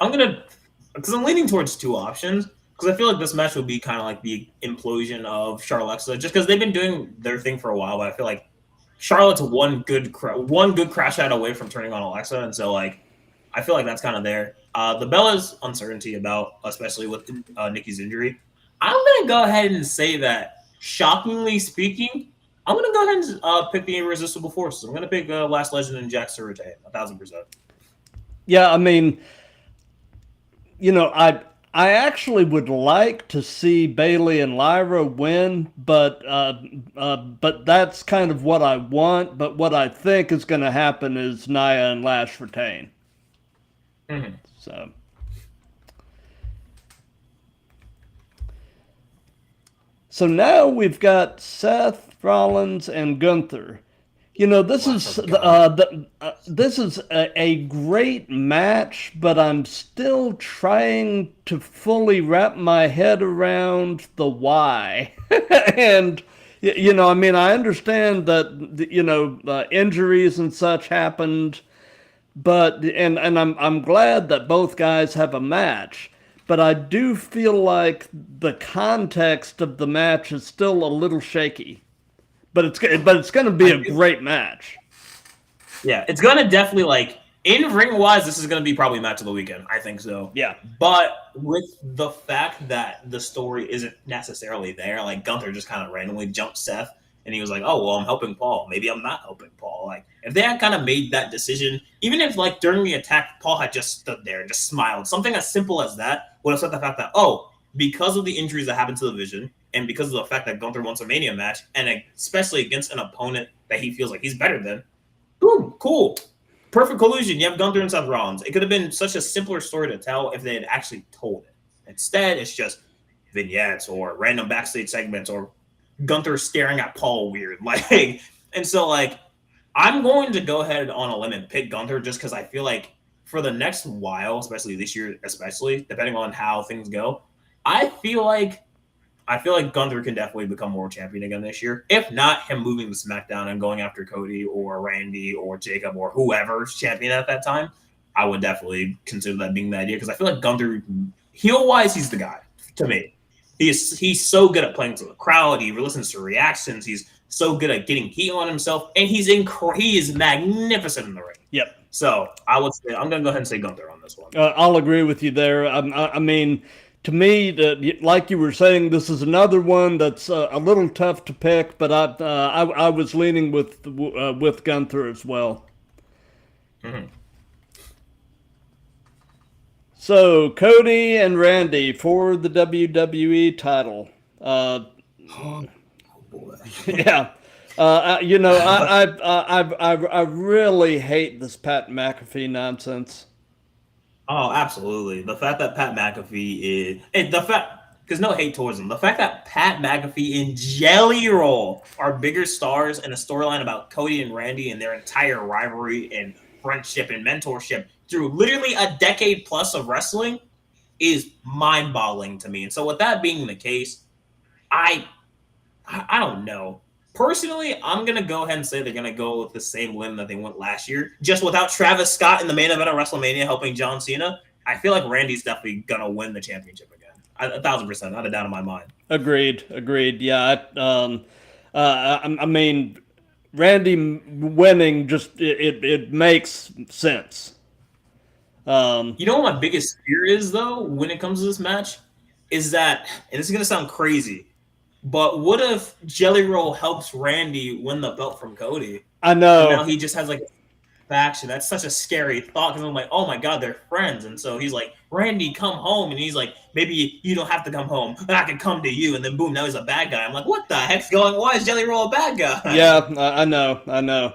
because I'm leaning towards two options. Because I feel like this match would be kind of like the implosion of Charlotte, just because they've been doing their thing for a while. But I feel like Charlotte's one good crash out away from turning on Alexa, and so like I feel like that's kind of there. The Bella's uncertainty about, especially with Nikki's injury. I'm gonna go ahead and say that, shockingly speaking, I'm gonna go ahead and pick the Irresistible Forces. I'm gonna pick Last Legend and Jack Surrite, 1,000%. Yeah, I mean, I actually would like to see Bailey and Lyra win, but that's kind of what I want. But what I think is going to happen is Nia and Lash retain. Mm-hmm. So now we've got Seth Rollins and Gunther. This is a great match, but I'm still trying to fully wrap my head around the why. And I understand that injuries and such happened, but I'm glad that both guys have a match. But I do feel like the context of the match is still a little shaky. But it's going to be a great match. Yeah, it's going to definitely, like, in ring-wise, this is going to be probably match of the weekend. I think so. Yeah. But with the fact that the story isn't necessarily there, like, Gunther just kind of randomly jumped Seth, and he was like, oh, well, I'm helping Paul. Maybe I'm not helping Paul. Like, if they had kind of made that decision, even if, like, during the attack, Paul had just stood there and just smiled, something as simple as that would have said the fact that, oh, because of the injuries that happened to the Vision, and because of the fact that Gunther wants a Mania match, and especially against an opponent that he feels like he's better than, boom, cool. Perfect collusion. You have Gunther and Seth Rollins. It could have been such a simpler story to tell if they had actually told it. Instead, it's just vignettes or random backstage segments or Gunther staring at Paul weird. And so, like, I'm going to go ahead on a limb and pick Gunther just because I feel like for the next while, especially this year, depending on how things go, I feel like Gunther can definitely become world champion again this year. If not, him moving to SmackDown and going after Cody or Randy or Jacob or whoever's champion at that time, I would definitely consider that being the idea because I feel like Gunther, heel-wise, he's the guy to me. He's so good at playing to the crowd. He listens to reactions. He's so good at getting heat on himself, and he is magnificent in the ring. Yep. So I'm going to go ahead and say Gunther on this one. I'll agree with you there. I mean, to me, like you were saying, this is another one that's a little tough to pick, but I was leaning with Gunther as well. Mm-hmm. So Cody and Randy for the WWE title. Oh boy. Yeah. I really hate this Pat McAfee nonsense. Oh, absolutely. The fact that Pat McAfee because no hate towards him. The fact that Pat McAfee and Jelly Roll are bigger stars in a storyline about Cody and Randy and their entire rivalry and friendship and mentorship through literally a decade plus of wrestling is mind-boggling to me. And so with that being the case, I don't know. Personally, I'm going to go ahead and say they're going to go with the same limb that they went last year. Just without Travis Scott in the main event of WrestleMania helping John Cena, I feel like Randy's definitely going to win the championship again. 1,000%, not a doubt in my mind. Agreed. Yeah. I mean, Randy winning just, it makes sense. You know what my biggest fear is, though, when it comes to this match? Is that, and this is going to sound crazy, but what if Jelly Roll helps Randy win the belt from Cody? I know. And now he just has like faction. That's such a scary thought because I'm like, oh my god, they're friends. And so he's like, Randy, come home. And he's like, maybe you don't have to come home. I can come to you. And then boom, now he's a bad guy. I'm like, what the heck's going? Why is Jelly Roll a bad guy? Yeah, I know.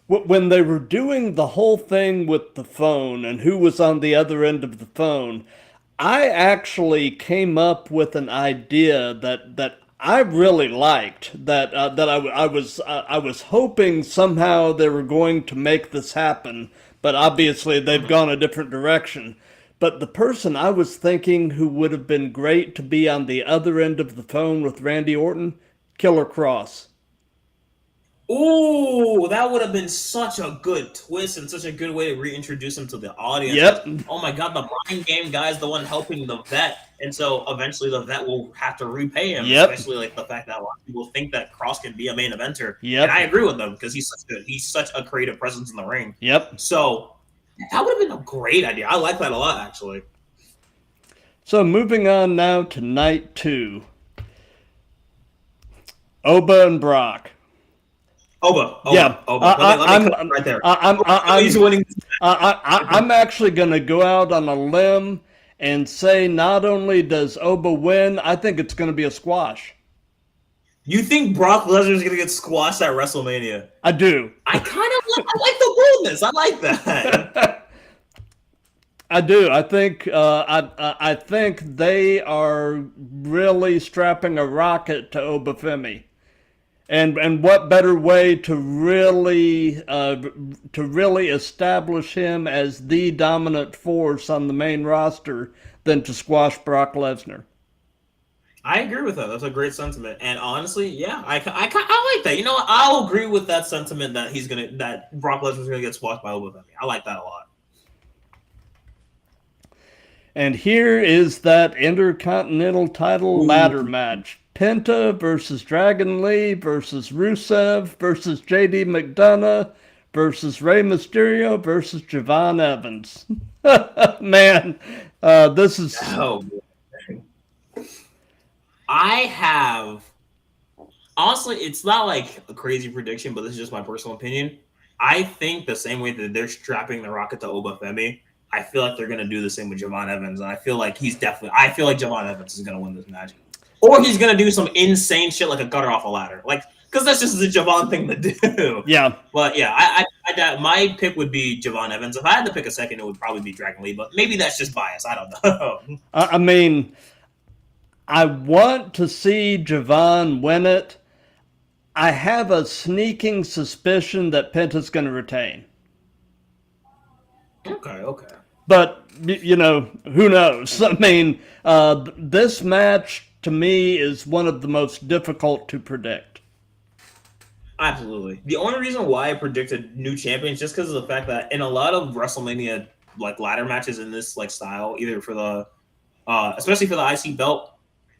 When they were doing the whole thing with the phone and who was on the other end of the phone, I actually came up with an idea that I really liked. I was hoping somehow they were going to make this happen, but obviously they've gone a different direction. But the person I was thinking who would have been great to be on the other end of the phone with Randy Orton, Killer Cross. Ooh, that would have been such a good twist and such a good way to reintroduce him to the audience. Yep. Oh my god, the mind game guy is the one helping the vet, and so eventually the vet will have to repay him. Yep. Especially like the fact that a lot of people think that Cross can be a main eventer. Yep. And I agree with them because he's such a creative presence in the ring. Yep. So that would have been a great idea. I like that a lot, actually. So moving on now to night 2. Oba and Brock. Oba. Yeah, Let me right there. He's winning. I'm actually going to go out on a limb and say not only does Oba win, I think it's going to be a squash. You think Brock Lesnar is going to get squashed at WrestleMania? I do. I like the boldness. I like that. I do. I think I think they are really strapping a rocket to Obafemi. And what better way to really establish him as the dominant force on the main roster than to squash Brock Lesnar? I agree with that. That's a great sentiment. And honestly, yeah, I like that. You know what? I'll agree with that sentiment that Brock Lesnar's gonna get squashed by Obafemi. I like that a lot. And here is that Intercontinental title ladder match. Penta versus Dragon Lee versus Rusev versus JD McDonough versus Rey Mysterio versus Javon Evans. Man, this is... Oh, boy. I have... Honestly, it's not like a crazy prediction, but this is just my personal opinion. I think the same way that they're strapping the rocket to Obafemi, I feel like they're going to do the same with Javon Evans. And I feel like Javon Evans is going to win this match. Or he's going to do some insane shit like a gutter off a ladder. Like, because that's just the Javon thing to do. Yeah. But yeah, my pick would be Javon Evans. If I had to pick a second, it would probably be Dragon Lee. But maybe that's just bias. I don't know. I mean, I want to see Javon win it. I have a sneaking suspicion that Penta's going to retain. Okay. But, you know, who knows? I mean, this match, to me, is one of the most difficult to predict. Absolutely. The only reason why I predicted new champions just because of the fact that in a lot of WrestleMania like ladder matches in this like style, either for the especially for the IC belt,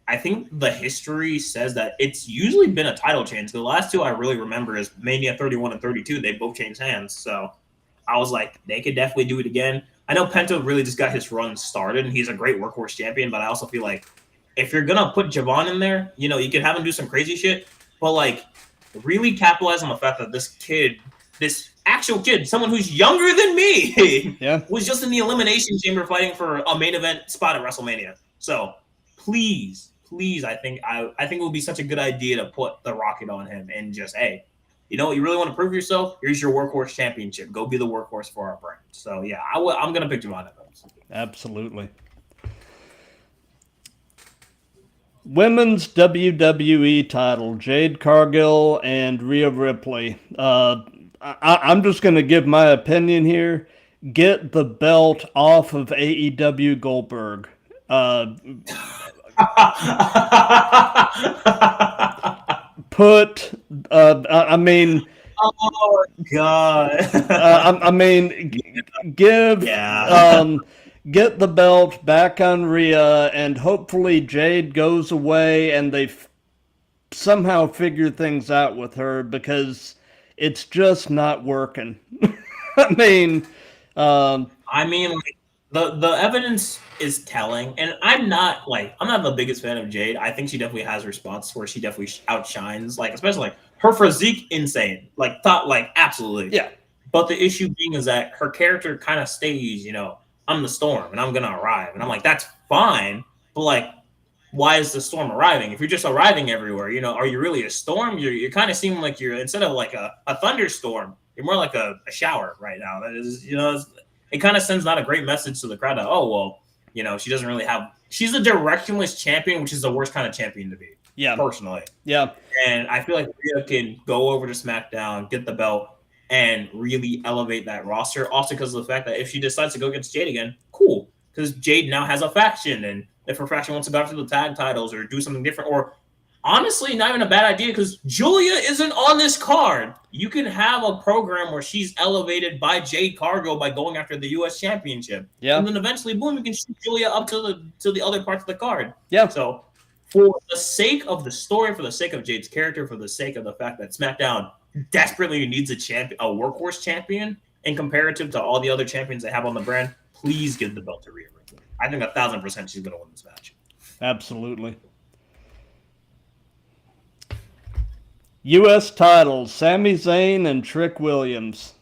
I think the history says that it's usually been a title change. The last two I really remember is Mania 31 and 32. They both changed hands. So I was like, they could definitely do it again. I know Penta really just got his run started and he's a great workhorse champion, but I also feel like if you're gonna put Javon in there, you know, you could have him do some crazy shit, but like really capitalize on the fact that this actual kid, someone who's younger than me, was just in the Elimination Chamber fighting for a main event spot at WrestleMania. So please, I think it would be such a good idea to put the rocket on him and just, hey, you know what, you really want to prove yourself? Here's your workhorse championship. Go be the workhorse for our brand. So yeah, I'm gonna pick Javon Evans. Absolutely. Women's WWE title, Jade Cargill and Rhea Ripley. I'm just going to give my opinion here. Get the belt off of AEW Goldberg. I mean... Oh, God. Get the belt back on Rhea, and hopefully Jade goes away and they somehow figure things out with her because it's just not working. The evidence is telling, and I'm not the biggest fan of Jade. I think she definitely has her spots where she definitely outshines, like especially like her physique insane, like thought, like absolutely. Yeah. But the issue being is that her character kind of stays, you know, I'm the storm and I'm gonna arrive, and I'm like, that's fine, but like, why is the storm arriving? If you're just arriving everywhere, you know, are you really a storm? You're kind of seeming like you're, instead of like a thunderstorm, you're more like a shower right now. That is, you know, it kind of sends not a great message to the crowd that, oh well, you know, she doesn't really have. She's a directionless champion, which is the worst kind of champion to be. Yeah. Personally. Yeah. And I feel like Rhea can go over to SmackDown, get the belt, and really elevate that roster. Also, because of the fact that if she decides to go against Jade again, cool. Because Jade now has a faction, and if her faction wants to go after the tag titles or do something different, or honestly, not even a bad idea, because Julia isn't on this card. You can have a program where she's elevated by Jade Cargill by going after the U.S. Championship. Yeah. And then eventually, boom, you can shoot Julia up to the other parts of the card. Yeah. So for the sake of the story, for the sake of Jade's character, for the sake of the fact that SmackDown desperately needs a workhorse champion in comparative to all the other champions they have on the brand, please give the belt to Rhea Ripley. I think 1,000% she's going to win this match. Absolutely. U.S. titles, Sami Zayn and Trick Williams.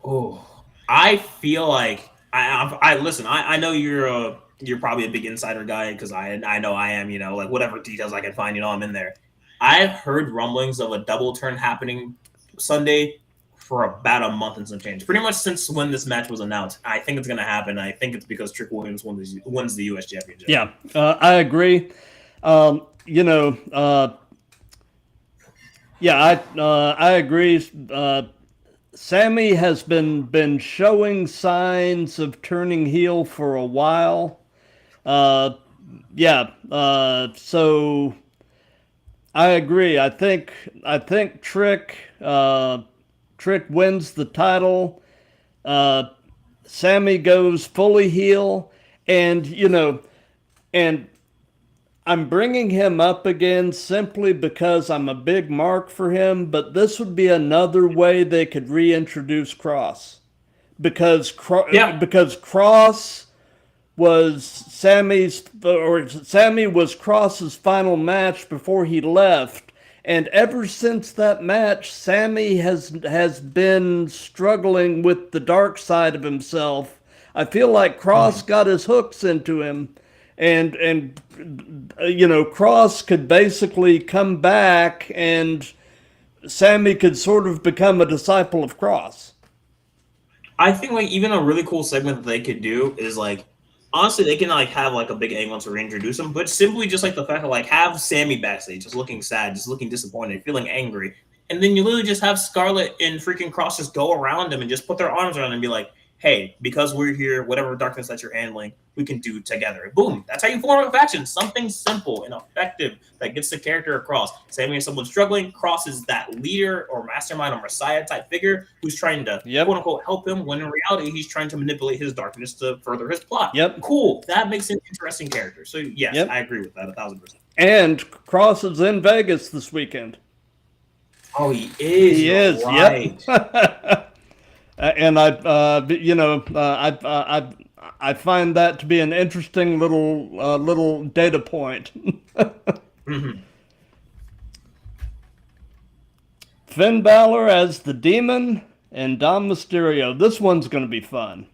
Oh, I feel like I listen. I know you're probably a big insider guy, because I know I am. You know, like whatever details I can find, you know, I'm in there. I've heard rumblings of a double turn happening Sunday for about a month and some change. Pretty much since when this match was announced. I think it's going to happen. I think it's because Trick Williams wins the U.S. Championship. Yeah, I agree. You know, yeah, I agree. Sammy has been showing signs of turning heel for a while. Yeah, so I agree. I think Trick wins the title. Sammy goes fully heel, and you know, and I'm bringing him up again simply because I'm a big mark for him, but this would be another way they could reintroduce Cross. Because Cross was Sammy was Cross's final match before he left, and ever since that match, Sammy has been struggling with the dark side of himself. I feel like Cross got his hooks into him. And you know, Cross could basically come back and Sammy could sort of become a disciple of Cross. I think like even a really cool segment that they could do is like, honestly, they can like have like a big angle to reintroduce him, but simply just like the fact of like have Sammy backstage just looking sad, just looking disappointed, feeling angry. And then you literally just have Scarlett and freaking Cross just go around him and just put their arms around him and be like, hey, because we're here, whatever darkness that you're handling, we can do together. Boom. That's how you form a faction. Something simple and effective that gets the character across. Sammy is someone struggling. Cross is that leader or mastermind or messiah type figure who's trying to quote unquote help him, when in reality he's trying to manipulate his darkness to further his plot. Cool. That makes an interesting character. So yes, I agree with that 1,000%. And Cross is in Vegas this weekend. Oh, he is. He is. Right. Yep. And I find that to be an interesting little data point. Mm-hmm. Finn Balor as the Demon and Dom Mysterio. This one's going to be fun.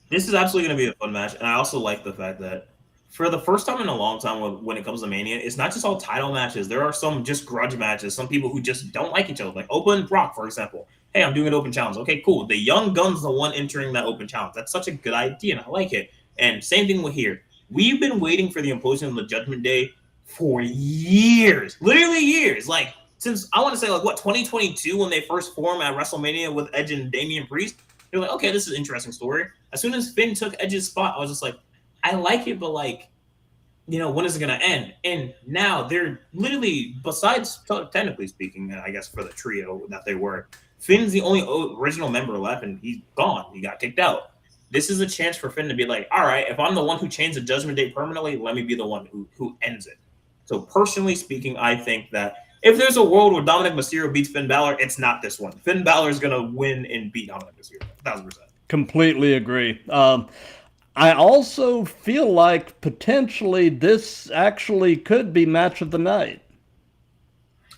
This is absolutely going to be a fun match, and I also like the fact that for the first time in a long time when it comes to Mania, it's not just all title matches. There are some just grudge matches, some people who just don't like each other, like Open and Brock, for example. Hey, I'm doing an open challenge. Okay, cool. The Young Gun's the one entering that open challenge. That's such a good idea, and I like it. And same thing with here. We've been waiting for the implosion of the Judgment Day for years. Literally years. Like, since, I want to say, like, what, 2022 when they first formed at WrestleMania with Edge and Damian Priest? They're like, okay, this is an interesting story. As soon as Finn took Edge's spot, I was just like, I like it, but, like, you know, when is it going to end? And now they're literally, besides, technically speaking, I guess, for the trio that they were, Finn's the only original member left, and he's gone. He got kicked out. This is a chance for Finn to be like, all right, if I'm the one who changed the Judgment Day permanently, let me be the one who ends it. So personally speaking, I think that if there's a world where Dominic Mysterio beats Finn Balor, it's not this one. Finn Balor is going to win and beat Dominic Mysterio, 1,000%. Completely agree. I also feel like potentially this actually could be match of the night.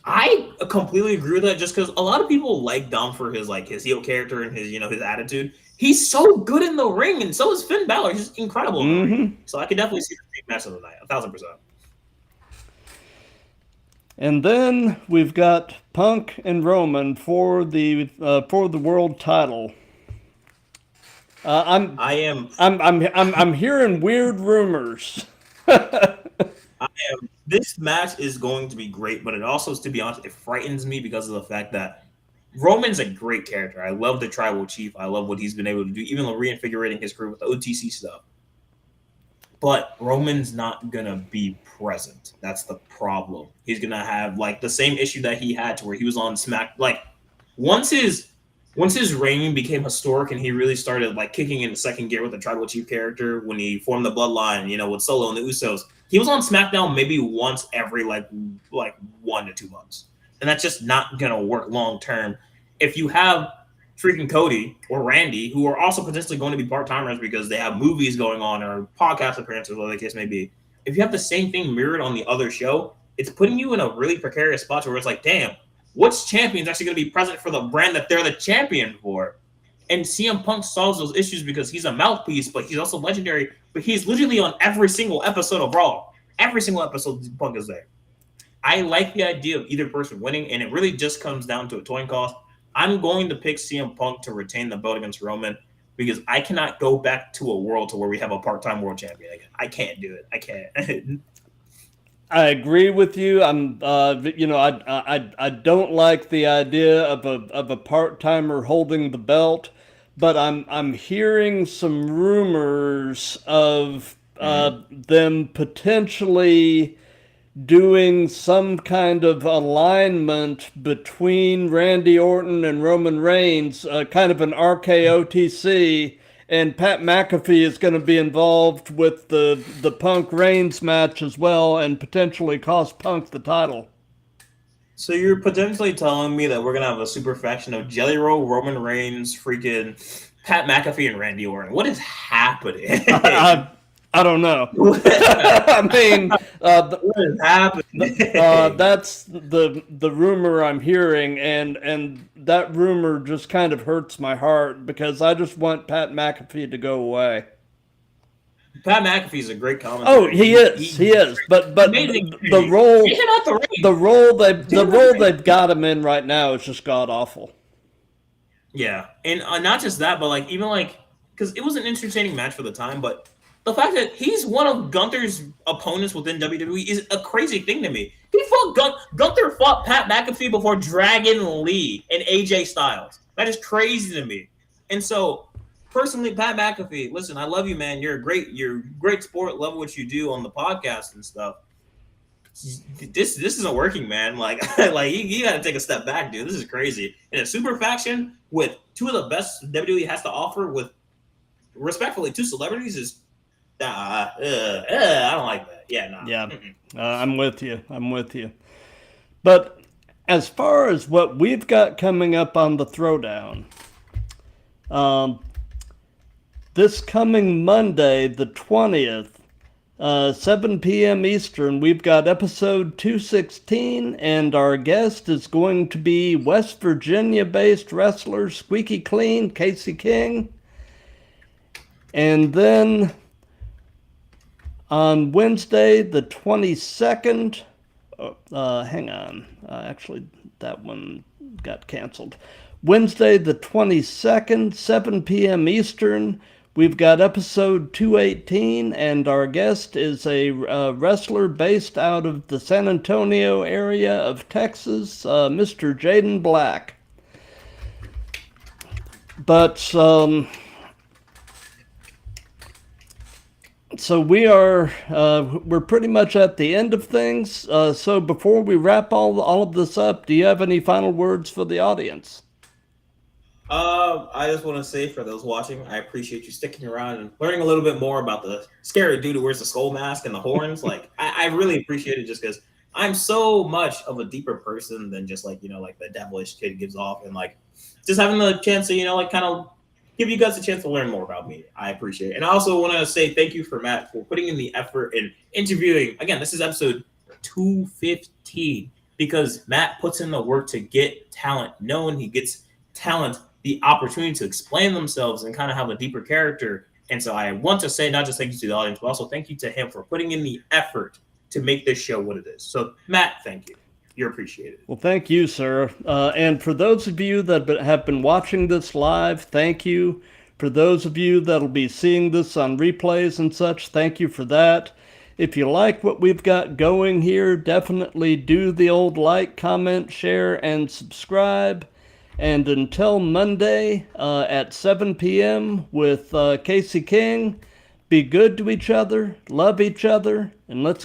I completely agree with that. Just because a lot of people like Dom for his heel character and his attitude. He's so good in the ring, and so is Finn Balor. He's incredible in the ring. So I could definitely see the big match of the night, 1,000%. And then we've got Punk and Roman for the world title. I'm hearing weird rumors. This match is going to be great, but it also, to be honest, it frightens me because of the fact that Roman's a great character. I love the Tribal Chief. I love what he's been able to do, even reinvigorating his career with the OTC stuff. But Roman's not gonna be present. That's the problem. He's gonna have like the same issue that he had to where he was on Smack. Like once his reign became historic and he really started like kicking into second gear with the Tribal Chief character when he formed the Bloodline, with Solo and the Usos. He was on SmackDown maybe once every like 1 to 2 months, and that's just not gonna work long term. If you have freaking Cody or Randy, who are also potentially going to be part-timers because they have movies going on or podcast appearances, whatever the case may be. If you have the same thing mirrored on the other show, it's putting you in a really precarious spot where it's like, damn, which champion's actually going to be present for the brand that they're the champion for? And CM Punk solves those issues because he's a mouthpiece, but he's also legendary. But he's literally on every single episode of Raw. Every single episode, Punk is there. I like the idea of either person winning, and it really just comes down to a coin toss. I'm going to pick CM Punk to retain the belt against Roman because I cannot go back to a world to where we have a part-time world champion again. I can't do it. I can't. I agree with you. I don't like the idea of a part-timer holding the belt, but I'm hearing some rumors of them potentially doing some kind of alignment between Randy Orton and Roman Reigns, kind of an RKOTC, and Pat McAfee is going to be involved with the Punk Reigns match as well, and potentially cost Punk the title. So you're potentially telling me that we're going to have a super faction of Jelly Roll, Roman Reigns, freaking Pat McAfee, and Randy Orton. What is happening? I don't know. I mean, what is happening? That's the rumor I'm hearing, and that rumor just kind of hurts my heart because I just want Pat McAfee to go away. Pat McAfee's a great commentator. Oh, he is. But the role they've got him in right now is just god awful. Yeah, and not just that, but because it was an entertaining match for the time, but the fact that he's one of Gunther's opponents within WWE is a crazy thing to me. Gunther fought Pat McAfee before Dragon Lee and AJ Styles. That is crazy to me. And so, personally, Pat McAfee, listen, I love you, man. You're a great sport. Love what you do on the podcast and stuff. This isn't working, man. You got to take a step back, dude. This is crazy. And a super faction with two of the best WWE has to offer with, respectfully, two celebrities is. I don't like that. Yeah, no. Yeah, I'm with you. But as far as what we've got coming up on the Throwdown, this coming Monday, the 20th, 7 p.m. Eastern, we've got episode 216, and our guest is going to be West Virginia-based wrestler Squeaky Clean, Casey King. And then on Wednesday, the 22nd, hang on, actually that one got canceled. Wednesday, the 22nd, 7 p.m. Eastern, we've got episode 218, and our guest is a wrestler based out of the San Antonio area of Texas, Mr. Jaden Black. But, so we're pretty much at the end of things. So before we wrap all of this up, do you have any final words for the audience? I just want to say for those watching, I appreciate you sticking around and learning a little bit more about the scary dude who wears the skull mask and the horns. I really appreciate it just because I'm so much of a deeper person than just the Devilish Kid gives off, and just having the chance to kind of give you guys a chance to learn more about me. I appreciate it. And I also want to say thank you for Matt for putting in the effort and interviewing. Again, this is episode 215. because Matt puts in the work to get talent known. He gets talent the opportunity to explain themselves and kind of have a deeper character. And so I want to say not just thank you to the audience, but also thank you to him for putting in the effort to make this show what it is. So Matt, thank you. You're appreciated. Well, thank you, sir. And for those of you that have been watching this live, thank you. For those of you that'll be seeing this on replays and such, thank you for that. If you like what we've got going here, definitely do the old like, comment, share, and subscribe. And until Monday at 7 p.m. with Casey King, be good to each other, love each other, and let's